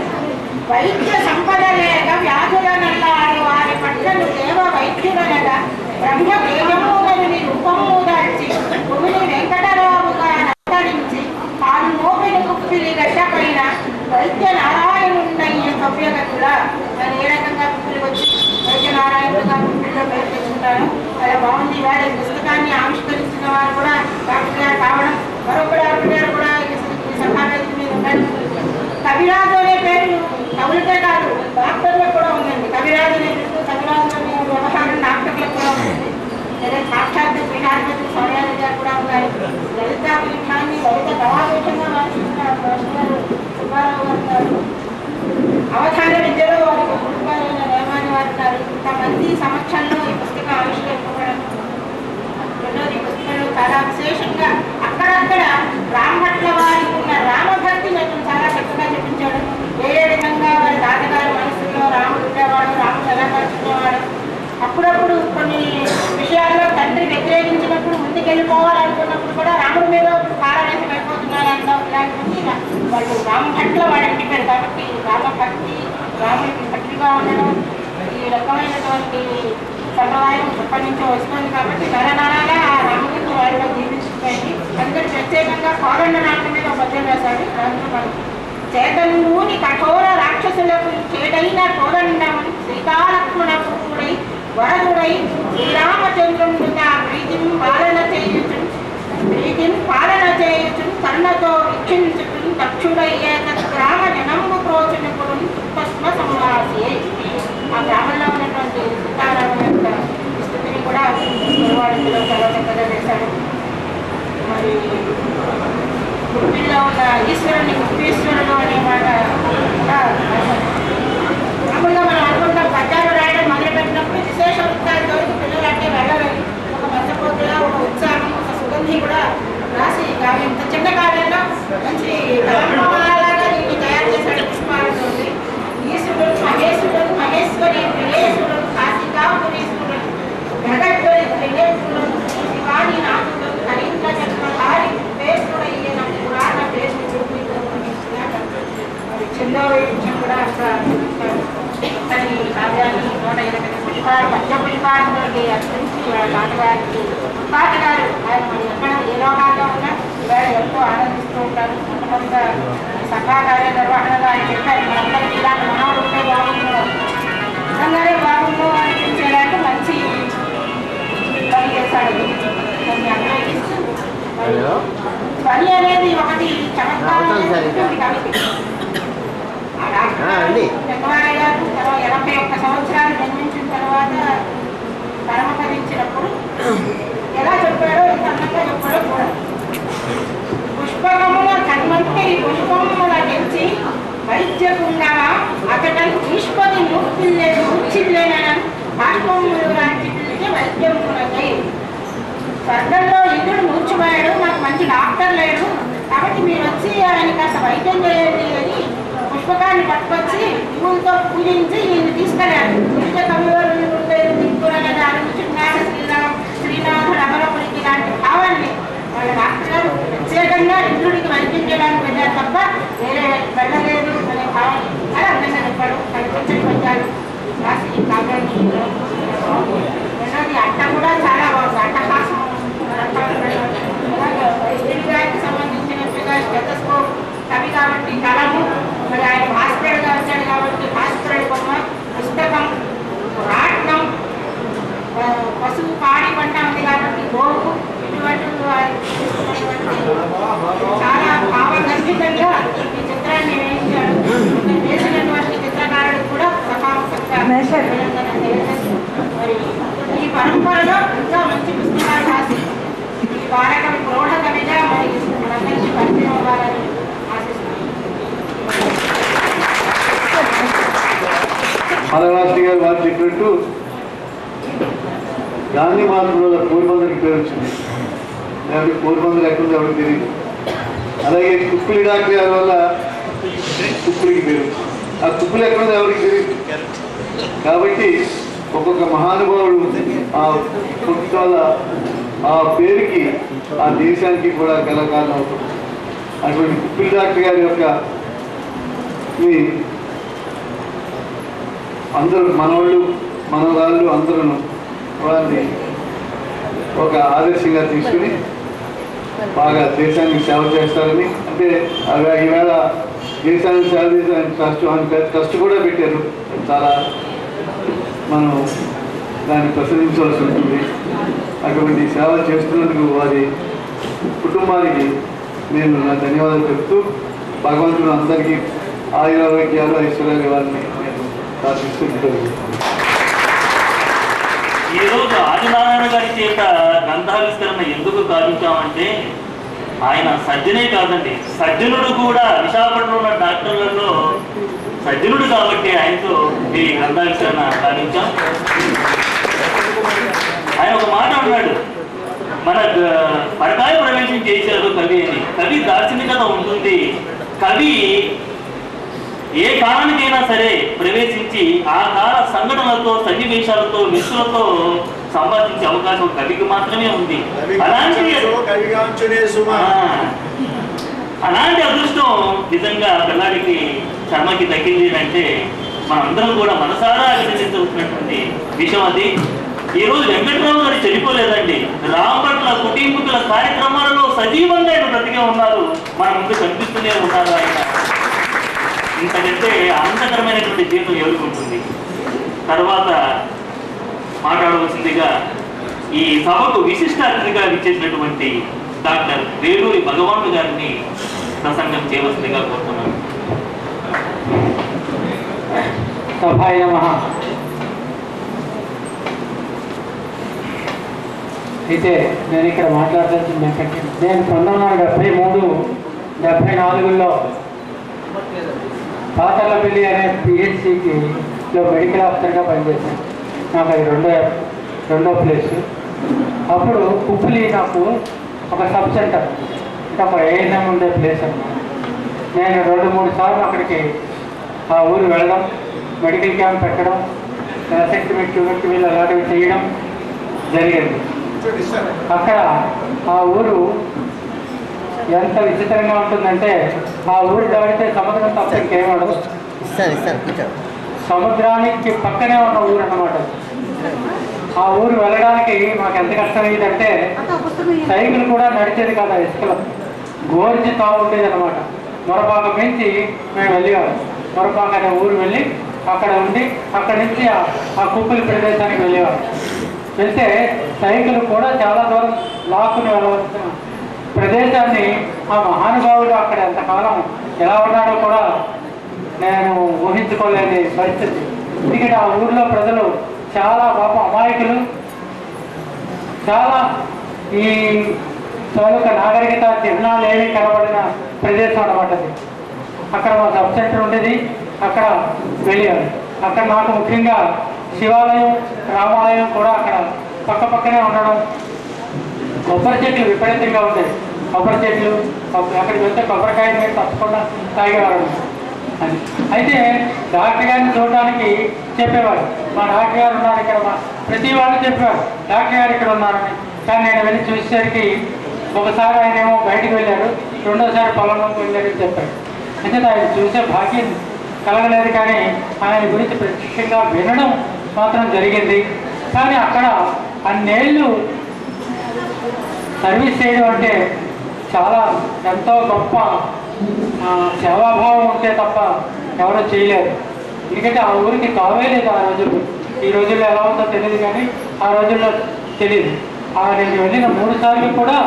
వైద్య సంపద లేక వ్యాధులనల్లాడు వారి పట్లను దేవ వైద్యులనగా బ్రహ్మ తేజమూలను రూపము దాల్చి భూమిని వెంకటరావుగా నత్తరించి కాలు మోపిన కుప్పిలి గడ్డ పైన వైద్య నారాయణున్నయ్య భవ్యగతుల అని ఏ రకంగా కుప్పిలి వచ్చి వైద్య నారాయణుడుగా కుప్పిలిలో పేరు తెచ్చుకుంటారు. అలా బాగుంది. వారి పుస్తకాన్ని ఆవిష్కరించిన వారు కూడా డాక్టర్ గారు కావడం, మరొక డాక్టర్ గారు కూడా ఈ సభావేదిక మీద ఉన్నారు. కవిరాజు అనే పేరు కవులకే కాదు డాక్టర్లకు కూడా ఉందండి. కవిరాజు అనే పేరు కవిరాజు అనే వ్యవహారం డాక్టర్లకు కూడా ఉంటుంది. లేదా సాక్షాత్ పీఠాధిపతి సౌర్యారెడ్డి గారు కూడా ఉన్నారు. లలిత పీఠాన్ని లలిత కళాపీఠంగా మార్చుకున్నారు సుబ్బారావు గారు ఉన్నారు. అవధాన విద్యలో వారికి గురుగారైన రేమాని వారు ఉన్నారు. ఇంతమంది సమక్షంలో ఈ పుస్తకం ఆవిష్కరింపబడడం రెండోది పుస్తకంలో చాలా విశేషంగా అక్కడక్కడ రామభట్ల వారికి ఉన్న రామభక్తిని అతను చాలా చక్కగా చూపించాడు. ఏ విధంగా వారి తాతగారి మనసులో రాముడు ఉండేవాడు, రాముడు ఎలా పరుచుకునేవాడు. అప్పుడప్పుడు కొన్ని విషయాల్లో తండ్రి వ్యతిరేకించినప్పుడు ముందుకెళ్ళిపోవాలనుకున్నప్పుడు కూడా రాముడి మీద కారణం వెళ్ళిపోతున్నారంటాం. ఇలాంటివన్నీ వాళ్ళు రామభట్ల వాడు అంటిపోయారు. కాబట్టి రామభక్తి, రాముడికి భక్తిగా ఉండడం ఈ రకమైనటువంటి సంప్రదాయం ఎప్పటి నుంచో వస్తుంది. కాబట్టి నరనరాలా ఆ రాముడిని వాళ్ళలో జీవించుకుపోయింది. అందరూ ప్రత్యేకంగా కోదండ నాటం మీద పద్యం వేశాడు. దాంట్లో చేతనుని కఠోర రాక్షసులకు చేడైన కోదండము సీతాలక్ష్మణుడై వరదుడై శ్రీరామచంద్రుడు ప్రీతిని పాలన చేయుచు కర్ణతో వీక్షించుకుని దక్షుడయ్యే గ్రామ జనంబు ప్రోచనకుడు పశ్మ సంవాసి. ఆ గ్రామంలో ఉన్నటువంటి సీతారామ యొక్క స్థితిని కూడా గురువాడిలో చాలా చక్కగా చేశాడు. మరి గుప్పిల్లో ఉన్న ఈశ్వరుని గుప్పీశ్వరుడు అనే మాట కూడా మామూలుగా మనం అనుకుంటాం. పద్యాలు రాయడం మొదలుపెట్టినప్పుడు విశేష వృత్తాలతో పిల్లలు అంటే వెళ్ళలేదు. ఒక మధ్యపోతుగా ఒక ఉత్సాహం, ఒక సుగంధి కూడా రాసి ఇంత చిన్న కార్యంలో మంచి తలంలాగా దీన్ని తయారు చేశాడు. పుష్పాలతో ఈశ్వరుడు మహేశ్వరుడు మహేశ్వరి ప్రియేశ్వరుడు కాశికాపురీశ్వరుడు జగద్వరి త్రినేశ్వరుడు శివాని నాథుడు హరీంద్ర చక్రధారి పేశ్వరయ్యన పురాణ పేరు చిన్న విషయం కూడా కావ్యాన్ని 120 పుష్పాలు పంచపుష్పాలతోటి అర్పించి వాళ్ళ తాతగారికి తాతగారు ఆయన మరి ఎక్కడ ఏ లోకాల్లో ఉన్నా ఇవాళ ఎంతో ఆనందిస్తూ ఉంటారు. కొంతమంది సభా కార్య నిర్వహణలో ఆయన చెప్పారు మనందరికీ ఇలాంటి మనవుడు ఉంటే బాగుంటున్నారు, నిజంగానే బాగుండు అనిపించేలాంటి మంచి పని చేశాడు. దాన్ని అన్వయిస్తూ పని అనేది ఒకటి చమత్కారం కవిత. పెద్దవారయ్య గారు 81 సంవత్సరాలు జన్మించిన తర్వాత పరమపదించినప్పుడు ఎలా చెప్పాడో ఇంత అందంగా చెప్పాడో కూడా. పుష్పకముల కన్మంతరి పుష్పముల తెచ్చి వైద్యకుండగా అతడు ఈశ్వరి మూర్చిల్లేనని బాష్పములు లాంటి పిల్లికి వైద్యములకై. స్వర్గంలో ఇంద్రుడు మూర్చిపోయాడు, మాకు మంచి డాక్టర్ లేడు, కాబట్టి మీరు వచ్చి ఆయన కాస్త వైద్యం చేయండి అని పుష్పకాన్ని పట్టుకొచ్చి పువ్వులతో పూజించి ఈయన తీసుకెళ్ళాడు. నిత్య కవివారు శ్రీనాథుడు అమరపురికి లాంటి భావాన్ని వాళ్ళ డాక్టర్ గారు ప్రత్యేకంగా ఇంద్రుడికి వైద్యించడానికి వెళ్ళారు తప్ప వేరే వెళ్ళలేదు అనే భావాన్ని చాలా అందంగా చెప్పాడు. కనిపించని వచ్చాడు రాసి కావ్యాన్ని. రెండోది అట్ట కూడా చాలా బాగుంది. అట్టహాసం వైద్యుడి గారికి సంబంధించినట్టుగా స్టెతస్కోప్, కవి కాబట్టి కలము, మరి ఆయన భాస్కరుడుగా వచ్చాడు కాబట్టి భాస్కరుడి బొమ్మ, పుస్తకం, రాట్నం, పశువు పాడి పంట ఉంది కాబట్టి గోవు, ఇటువంటి చాలా భావగర్భితంగా ఈ చిత్రాన్ని వేయించాడు. వేసినటువంటి చిత్రకారుడు కూడా సభాముఖంగా మరి ఈ పరంపరలో ఇంకా మంచి పుస్తకాలు రాసి ఈ వారకం ప్రౌఢ కవిగా మరి మనందరికీ పరిచయం అవ్వాలని మాధవరాష్ట్ర గారు వారు చెప్పినట్టు గాంధీ మహాత్ముల కోరిబందరికి పేరు వచ్చింది. కోరిబందరు ఎక్కడుంది ఎవరికి తెలియదు. అలాగే కుప్పులి డాక్టర్ గారి వల్ల కుప్పులికి పేరు, ఆ కుప్పులు ఎక్కడుంది ఎవరికి తెలియదు. కాబట్టి ఒక్కొక్క మహానుభావుడు ఆ పుట్టుకల ఆ పేరుకి ఆ దేశానికి కూడా గల కారణం అవుతుంది. అటువంటి కుప్పులి డాక్టర్ గారి యొక్క అందరూ మనవాళ్ళు మనవాళ్ళు అందరూ వాళ్ళని ఒక ఆదర్శంగా తీసుకుని బాగా దేశానికి సేవ చేస్తారని, అంటే ఈవేళ దేశానికి సేవ చేసే ట్రస్ట్ కూడా పెట్టారు. చాలా మనం దాన్ని ప్రశ్నించవలసి ఉంటుంది. అటువంటి సేవ చేస్తున్నందుకు వారి కుటుంబానికి నేను నా ధన్యవాదాలు చెప్తూ భగవంతుడు అందరికీ ఆయురారోగ్యాలు ఐశ్వర్యాలు ఇవ్వాలని నేను ప్రార్థిస్తున్నాను. ఈరోజు ఆదినారాయణ గారి చేత గ్రంథావిష్కరణ ఎందుకు గావించామంటే ఆయన సజ్జనే కాదండి, సజ్జనుడు కూడా. విశాఖపట్నంలో ఉన్న డాక్టర్లలో సజ్జనుడు కాబట్టి ఆయనతో ఈ గ్రంథావిష్కరణ గావించాం. ఆయన ఒక మాట అన్నాడు, మన పరకాయ ప్రవేశం చేశారు కవి అని. కవి దార్శనికత ఉంటుంది. కవి ఏ కాలానికైనా సరే ప్రవేశించి ఆ కాల సంఘటనలతో, సన్నివేశాలతో, మిత్రులతో సంపాదించే అవకాశం కవికి మాత్రమే ఉంది. అలాంటి అదృష్టం నిజంగా పిల్లాడికి శర్మకి దక్కింది అంటే మనందరం కూడా మనసారా అభినందించవలసినటువంటి విషయం అది. ఈ రోజు వెంకట్రావు గారు చనిపోలేదండి, రాంపట్ల కుటుంబీకుల కార్యక్రమాలలో సజీవంగా ఆయన బ్రతికే ఉన్నారు, మన ముందు కనిపిస్తూనే ఉన్నారు. ఆయన ఇంతకంటే ఆనందకరమైనటువంటి జీవితం ఎదుర్కొంటుంది. తర్వాత మాట్లాడవలసిందిగా ఈ సభకు విశిష్ట అతిథిగా విచ్చేసినటువంటి డాక్టర్ వేలూరి భగవానుడు గారిని ప్రసంగం చేయవలసిందిగా కోరుతున్నాను. సభాయ నమః. అయితే నేను ఇక్కడ మాట్లాడాల్సింది ఏంటంటే, నేను 1973-74లో పాతర్లపల్లి అనే పిహెచ్సిలో మెడికల్ ఆఫీసర్గా పనిచేశాను. నాకు అది రెండో ప్లేస్. అప్పుడు కుప్పలి నాకు ఒక సబ్ సెంటర్, అంటే ఒక ఏఎన్ఎం ఉండే ప్లేస్ అన్నమాట. నేను 2-3 సార్లు అక్కడికి ఆ ఊరు వెళ్ళడం, మెడికల్ క్యాంప్ పెట్టడం, సెక్టివిటీ ట్యూబెక్టివిల్ అలాంటివి చేయడం జరిగింది. అక్కడ ఆ ఊరు ఎంత విచిత్రంగా ఉంటుందంటే, ఆ ఊరు దాడితే సముద్రం తప్ప ఇంకేమడదు. సముద్రానికి పక్కనే ఉన్న ఊరు అన్నమాట. ఆ ఊరు వెళ్ళడానికి మాకు ఎంత కష్టమయ్యేదంటే, సైకిల్ కూడా నడిచేది కదా, ఇసుకలో గోర్చి తావు ఉండేది అనమాట. మొరపాక మించి మేము వెళ్ళేవాళ్ళం. మొరపాక అనే ఊరు వెళ్ళి అక్కడ ఉండి అక్కడి నుంచి ఆ కుప్పలి ప్రదేశానికి వెళ్ళేవాళ్ళం. వెళ్తే సైకిల్ కూడా చాలా దూరం లాక్కుని వెళ్ళవలసిన ప్రదేశాన్ని ఆ మహానుభావుడు అక్కడ ఎంతకాలం ఎలా ఉన్నాడో కూడా నేను ఊహించుకోలేని పరిస్థితి. ఎందుకంటే ఆ ఊర్లో ప్రజలు చాలా పాపం అమాయకులు, చాలా ఈ తాలూకా నాగరికత చిహ్నాలు ఏమీ కనబడిన ప్రదేశం అన్నమాట అది. అక్కడ మా సబ్ సెంటర్ ఉండేది, అక్కడ వెళ్ళాను. అక్కడ నాకు ముఖ్యంగా శివాలయం, రామాలయం కూడా అక్కడ పక్క పక్కనే ఉండడం, కొబ్బరి చెట్లు విపరీతంగా ఉండేవి. కొబ్బరి చెట్లు అక్కడికి వెళ్తే కొబ్బరికాయ మీద తప్పకుండా తాగేవారు. అయితే డాక్టర్ గారిని చూడడానికి చెప్పేవారు, మా డాక్టర్ గారు ఉన్నారు ఇక్కడ, ప్రతి వాళ్ళు చెప్పేవారు డాక్టర్ గారు ఇక్కడ ఉన్నారని. కానీ నేను వెళ్ళి చూసేసరికి ఒకసారి ఆయన ఏమో బయటకు వెళ్ళారు, రెండోసారి పొలంలోకి వెళ్ళారని చెప్పారు. అంటే ఆయన చూసే భాగ్యం కలగలేదు, కానీ ఆయన గురించి ప్రత్యక్షంగా వినడం మాత్రం జరిగింది. కానీ అక్కడ అన్నేళ్ళు సర్వీస్ చేయడం అంటే చాలా ఎంతో గొప్ప సేవాభావం ఉంటే తప్ప ఎవరో చేయలేరు. ఎందుకంటే ఆ ఊరికి తావే లేదు ఆ రోజుల్లో. ఈ రోజుల్లో ఎలా ఉందో తెలియదు, కానీ ఆ రోజుల్లో తెలియదు. నేను వెళ్ళిన 3 సార్లు కూడా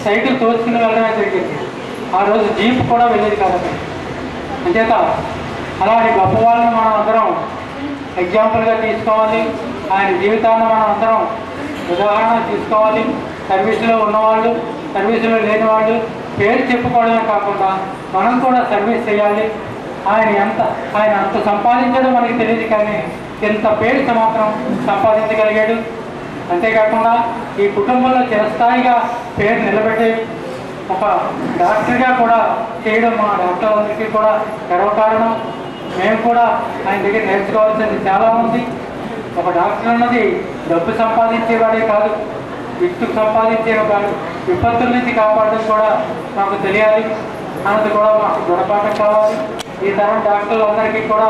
సైకిల్ తోసుకుని వెళ్ళడమే జరిగింది. ఆ రోజు జీప్ కూడా వెళ్ళేది కాబట్టి. అంచేత అలాంటి గొప్ప వాళ్ళని మనం అందరం ఎగ్జాంపుల్గా తీసుకోవాలి. ఆయన జీవితాన్ని మనం అందరం ఉదాహరణ తీసుకోవాలి. సర్వీసులో ఉన్నవాళ్ళు, సర్వీసులో లేని వాళ్ళు పేరు చెప్పుకోవడమే కాకుండా మనం కూడా సర్వీస్ చేయాలి. ఆయన అంత సంపాదించడం మనకి తెలియదు, కానీ ఎంత పేరు మాత్రం సంపాదించగలిగాడు. అంతేకాకుండా ఈ కుటుంబంలో చిరస్థాయిగా పేరు నిలబెట్టే ఒక డాక్టర్గా కూడా చేయడం మా డాక్టర్లందరికీ కూడా గర్వకారణం. మేము కూడా ఆయన దగ్గర నేర్చుకోవాల్సింది చాలా ఉంది. ఒక డాక్టర్ అన్నది డబ్బు సంపాదించేవాడే కాదు, విత్తుకు సంపాదించేవాడు, విపత్తుల నుంచి కాపాడడం కూడా మాకు తెలియాలి. అన్నది కూడా మాకు గుణపాఠం కావాలి. ఈ తరం డాక్టర్లందరికీ కూడా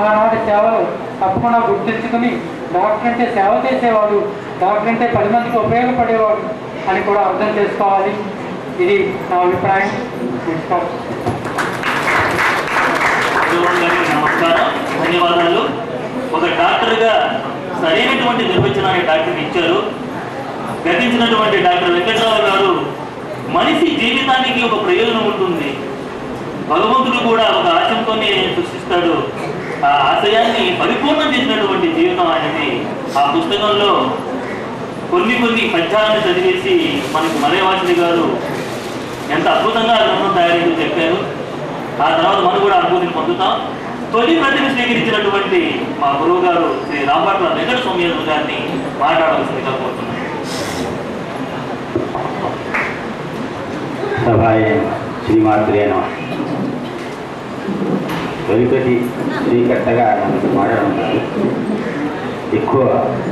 ఆనాటి సేవలు తప్పకుండా గుర్తించుకుని డాక్టర్ అంటే సేవ చేసేవాడు, డాక్టర్ అంటే 10 మందికి ఉపయోగపడేవాడు అని కూడా అర్థం చేసుకోవాలి. ఇది నా అభిప్రాయం. నమస్కారం, ధన్యవాదాలు. ఒక డాక్టర్గా సరైనటువంటి నిర్వచనాన్ని డాక్టర్ ఇచ్చారు. గతించినటువంటి డాక్టర్ వెంకట్రావు గారు మనిషి జీవితానికి ఒక ప్రయోజనం ఉంటుంది, భగవంతుడు కూడా ఒక ఆశయంతోనే సృష్టిస్తాడు, ఆ ఆశయాన్ని పరిపూర్ణం చేసినటువంటి జీవితం ఆయనది. ఆ పుస్తకంలో కొన్ని పద్యాలను చదివేసి మనకు మరేవాసిని గారు ఎంత అద్భుతంగా గ్రంథం తయారు చెప్పారు. ఆ తర్వాత మనం కూడా అనుభూతిని పొందుతాం. తొలి ప్రతిని స్వీకరించినటువంటి మా గురువు గారు శ్రీ రాంపట్ల వెంకట సోమయాజు గారిని మాట్లాడవలసిందిగా కోరుతున్నాను. సభాయ శ్రీమాత్రేన తొలిపతి శ్రీకర్తగా మాట్లాడుతున్నారు. ఎక్కువ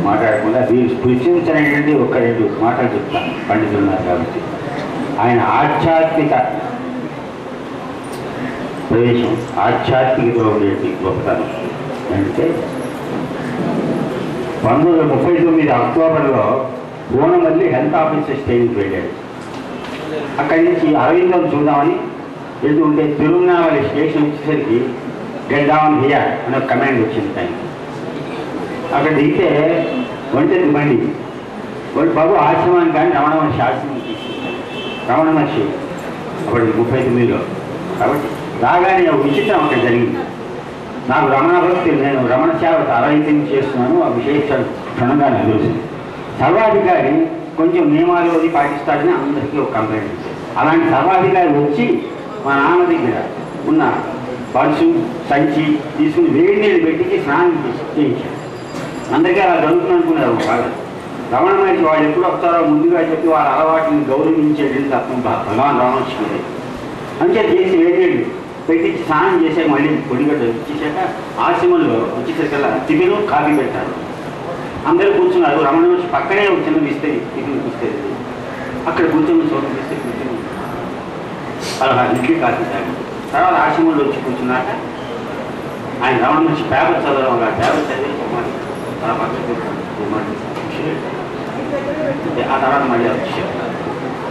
మాట్లాడకుండా మీరు స్పృశించనేటువంటి 1-2 మాటలు చెప్తాను. పండితులు ఉన్నారు కాబట్టి ఆయన ఆధ్యాత్మిక ప్రవేశం, ఆధ్యాత్మికతలో ఉండేది గొప్పతనం అంటే 1939 అక్టోబర్లో పూనమల్లి హెల్త్ ఆఫీసర్ స్టేజ్కి వెళ్ళాడు. అక్కడి నుంచి అరవిందం చూద్దామని వెళ్తూ ఉంటే తిరువన్నామలై స్టేషన్ వచ్చేసరికి గెట్ డౌన్ హియర్ అనే కమాండ్ వచ్చింది టైం. అక్కడ దిగితే ఒంటరి బండి బాబు ఆశ్రమానికి కానీ రమణ మహర్షి ఆశ్రమం తీసుకుంటారు. రమణ మహర్షి అప్పుడు 39లో కాబట్టి రాగానే ఒక విచిత్రం అక్కడ జరిగింది. నాకు రమణ భక్తి, నేను రమణ సేవ 60 నుంచి చేస్తున్నాను, ఆ విశేష క్షణంగా నాకు తెలిసింది. సర్వాధికారి కొంచెం నియమాలు అది పాటిస్తాడని అందరికీ ఒక కంప్లైంట్ ఇచ్చారు. అలాంటి సర్వాధికారి వచ్చి మా నాన్న దగ్గర ఉన్న పర్సు సంచి తీసుకుని వేడి నీళ్ళు పెట్టించి స్నానం చేయించారు. అందరికీ అలా జరుగుతుంది అనుకున్నారు. బాగా రమణ మహర్షి వాళ్ళు ఎప్పుడు వస్తారో ముందుగా చెప్పి వాళ్ళ అలవాటుని గౌరవించేది తప్ప భగవాన్ రామకృష్ణుడే అంతే చేసి వేడి నీళ్ళు పెట్టించి స్నానం చేసే మళ్ళీ పొడిగడ్డ ఇచ్చేసాక ఆశ్రమంలో వచ్చేసరికల్లా టిఫిన్ కాఫీ పెట్టారు. అందరూ కూర్చున్నారు. రమణ మహర్షి పక్కనే ఒక చిన్న ఇస్తే టిఫిన్ ఇస్తే అక్కడ కూర్చొని చోటు ఇస్తే కూర్చొని అలా ఇడ్లీ కాఫీ తాగి తర్వాత ఆశ్రమంలో వచ్చి కూర్చున్నాక ఆయన రమణ మహర్షి పేపర్ చదవడం, ఆ పేపర్ చదివి అలా పక్కన ఆ తర్వాత మళ్ళీ వచ్చి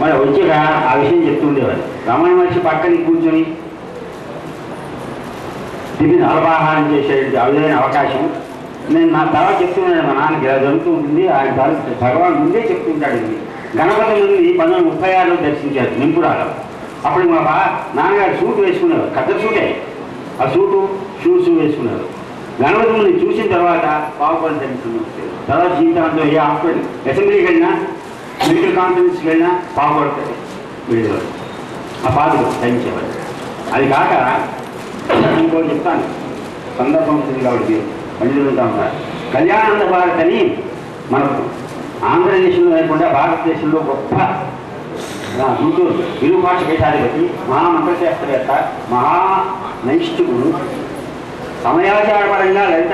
మరి వచ్చాక ఆ విషయం చెప్తుండేవారు. రమణ మహర్షి పక్కన కూర్చొని టిఫిన్ అల్పాహారం చేసేటువంటి అరుదైన అవకాశం నేను నా తర్వాత చెప్తున్నాను. మా నాన్నకి ఇలా జరుగుతూ ఉంటుంది. ఆయన తర్వాత భగవాన్ ముందే చెప్తుంటాడు. ఇది గణపతి నుండి 1936లో దర్శించారు నింపురాలో. అప్పుడు మా నాన్నగారు సూట్ వేసుకున్నారు, కథ సూటే. ఆ సూటు షూస్ వేసుకున్నారు. గణపతి ముందు చూసిన తర్వాత పావుపడి దర్శనం తర్వాత జీవితంతో ఏ హాస్పిటల్ అసెంబ్లీకి వెళ్ళినా మెడికల్ కాన్ఫరెన్స్కి వెళ్ళినా పావుపడుతుంది వెళ్ళేవారు. ఆ పాదులు ధరించేవారు. అది కాక ఇంకో చెప్తాను, సందర్భం ఉంటుంది కాబట్టి పండితులు ఉంటారు. కళ్యాణానంద భారత్ అని మనకు ఆంధ్రదేశంలో లేకుండా భారతదేశంలో గొప్ప గుంటూరు విరూపాక్ష పీఠాధిపతి, మహామంత్రశాస్త్రవేత్త, మహా నైష్ఠికుడు, సమయాచారపరంగా లలిత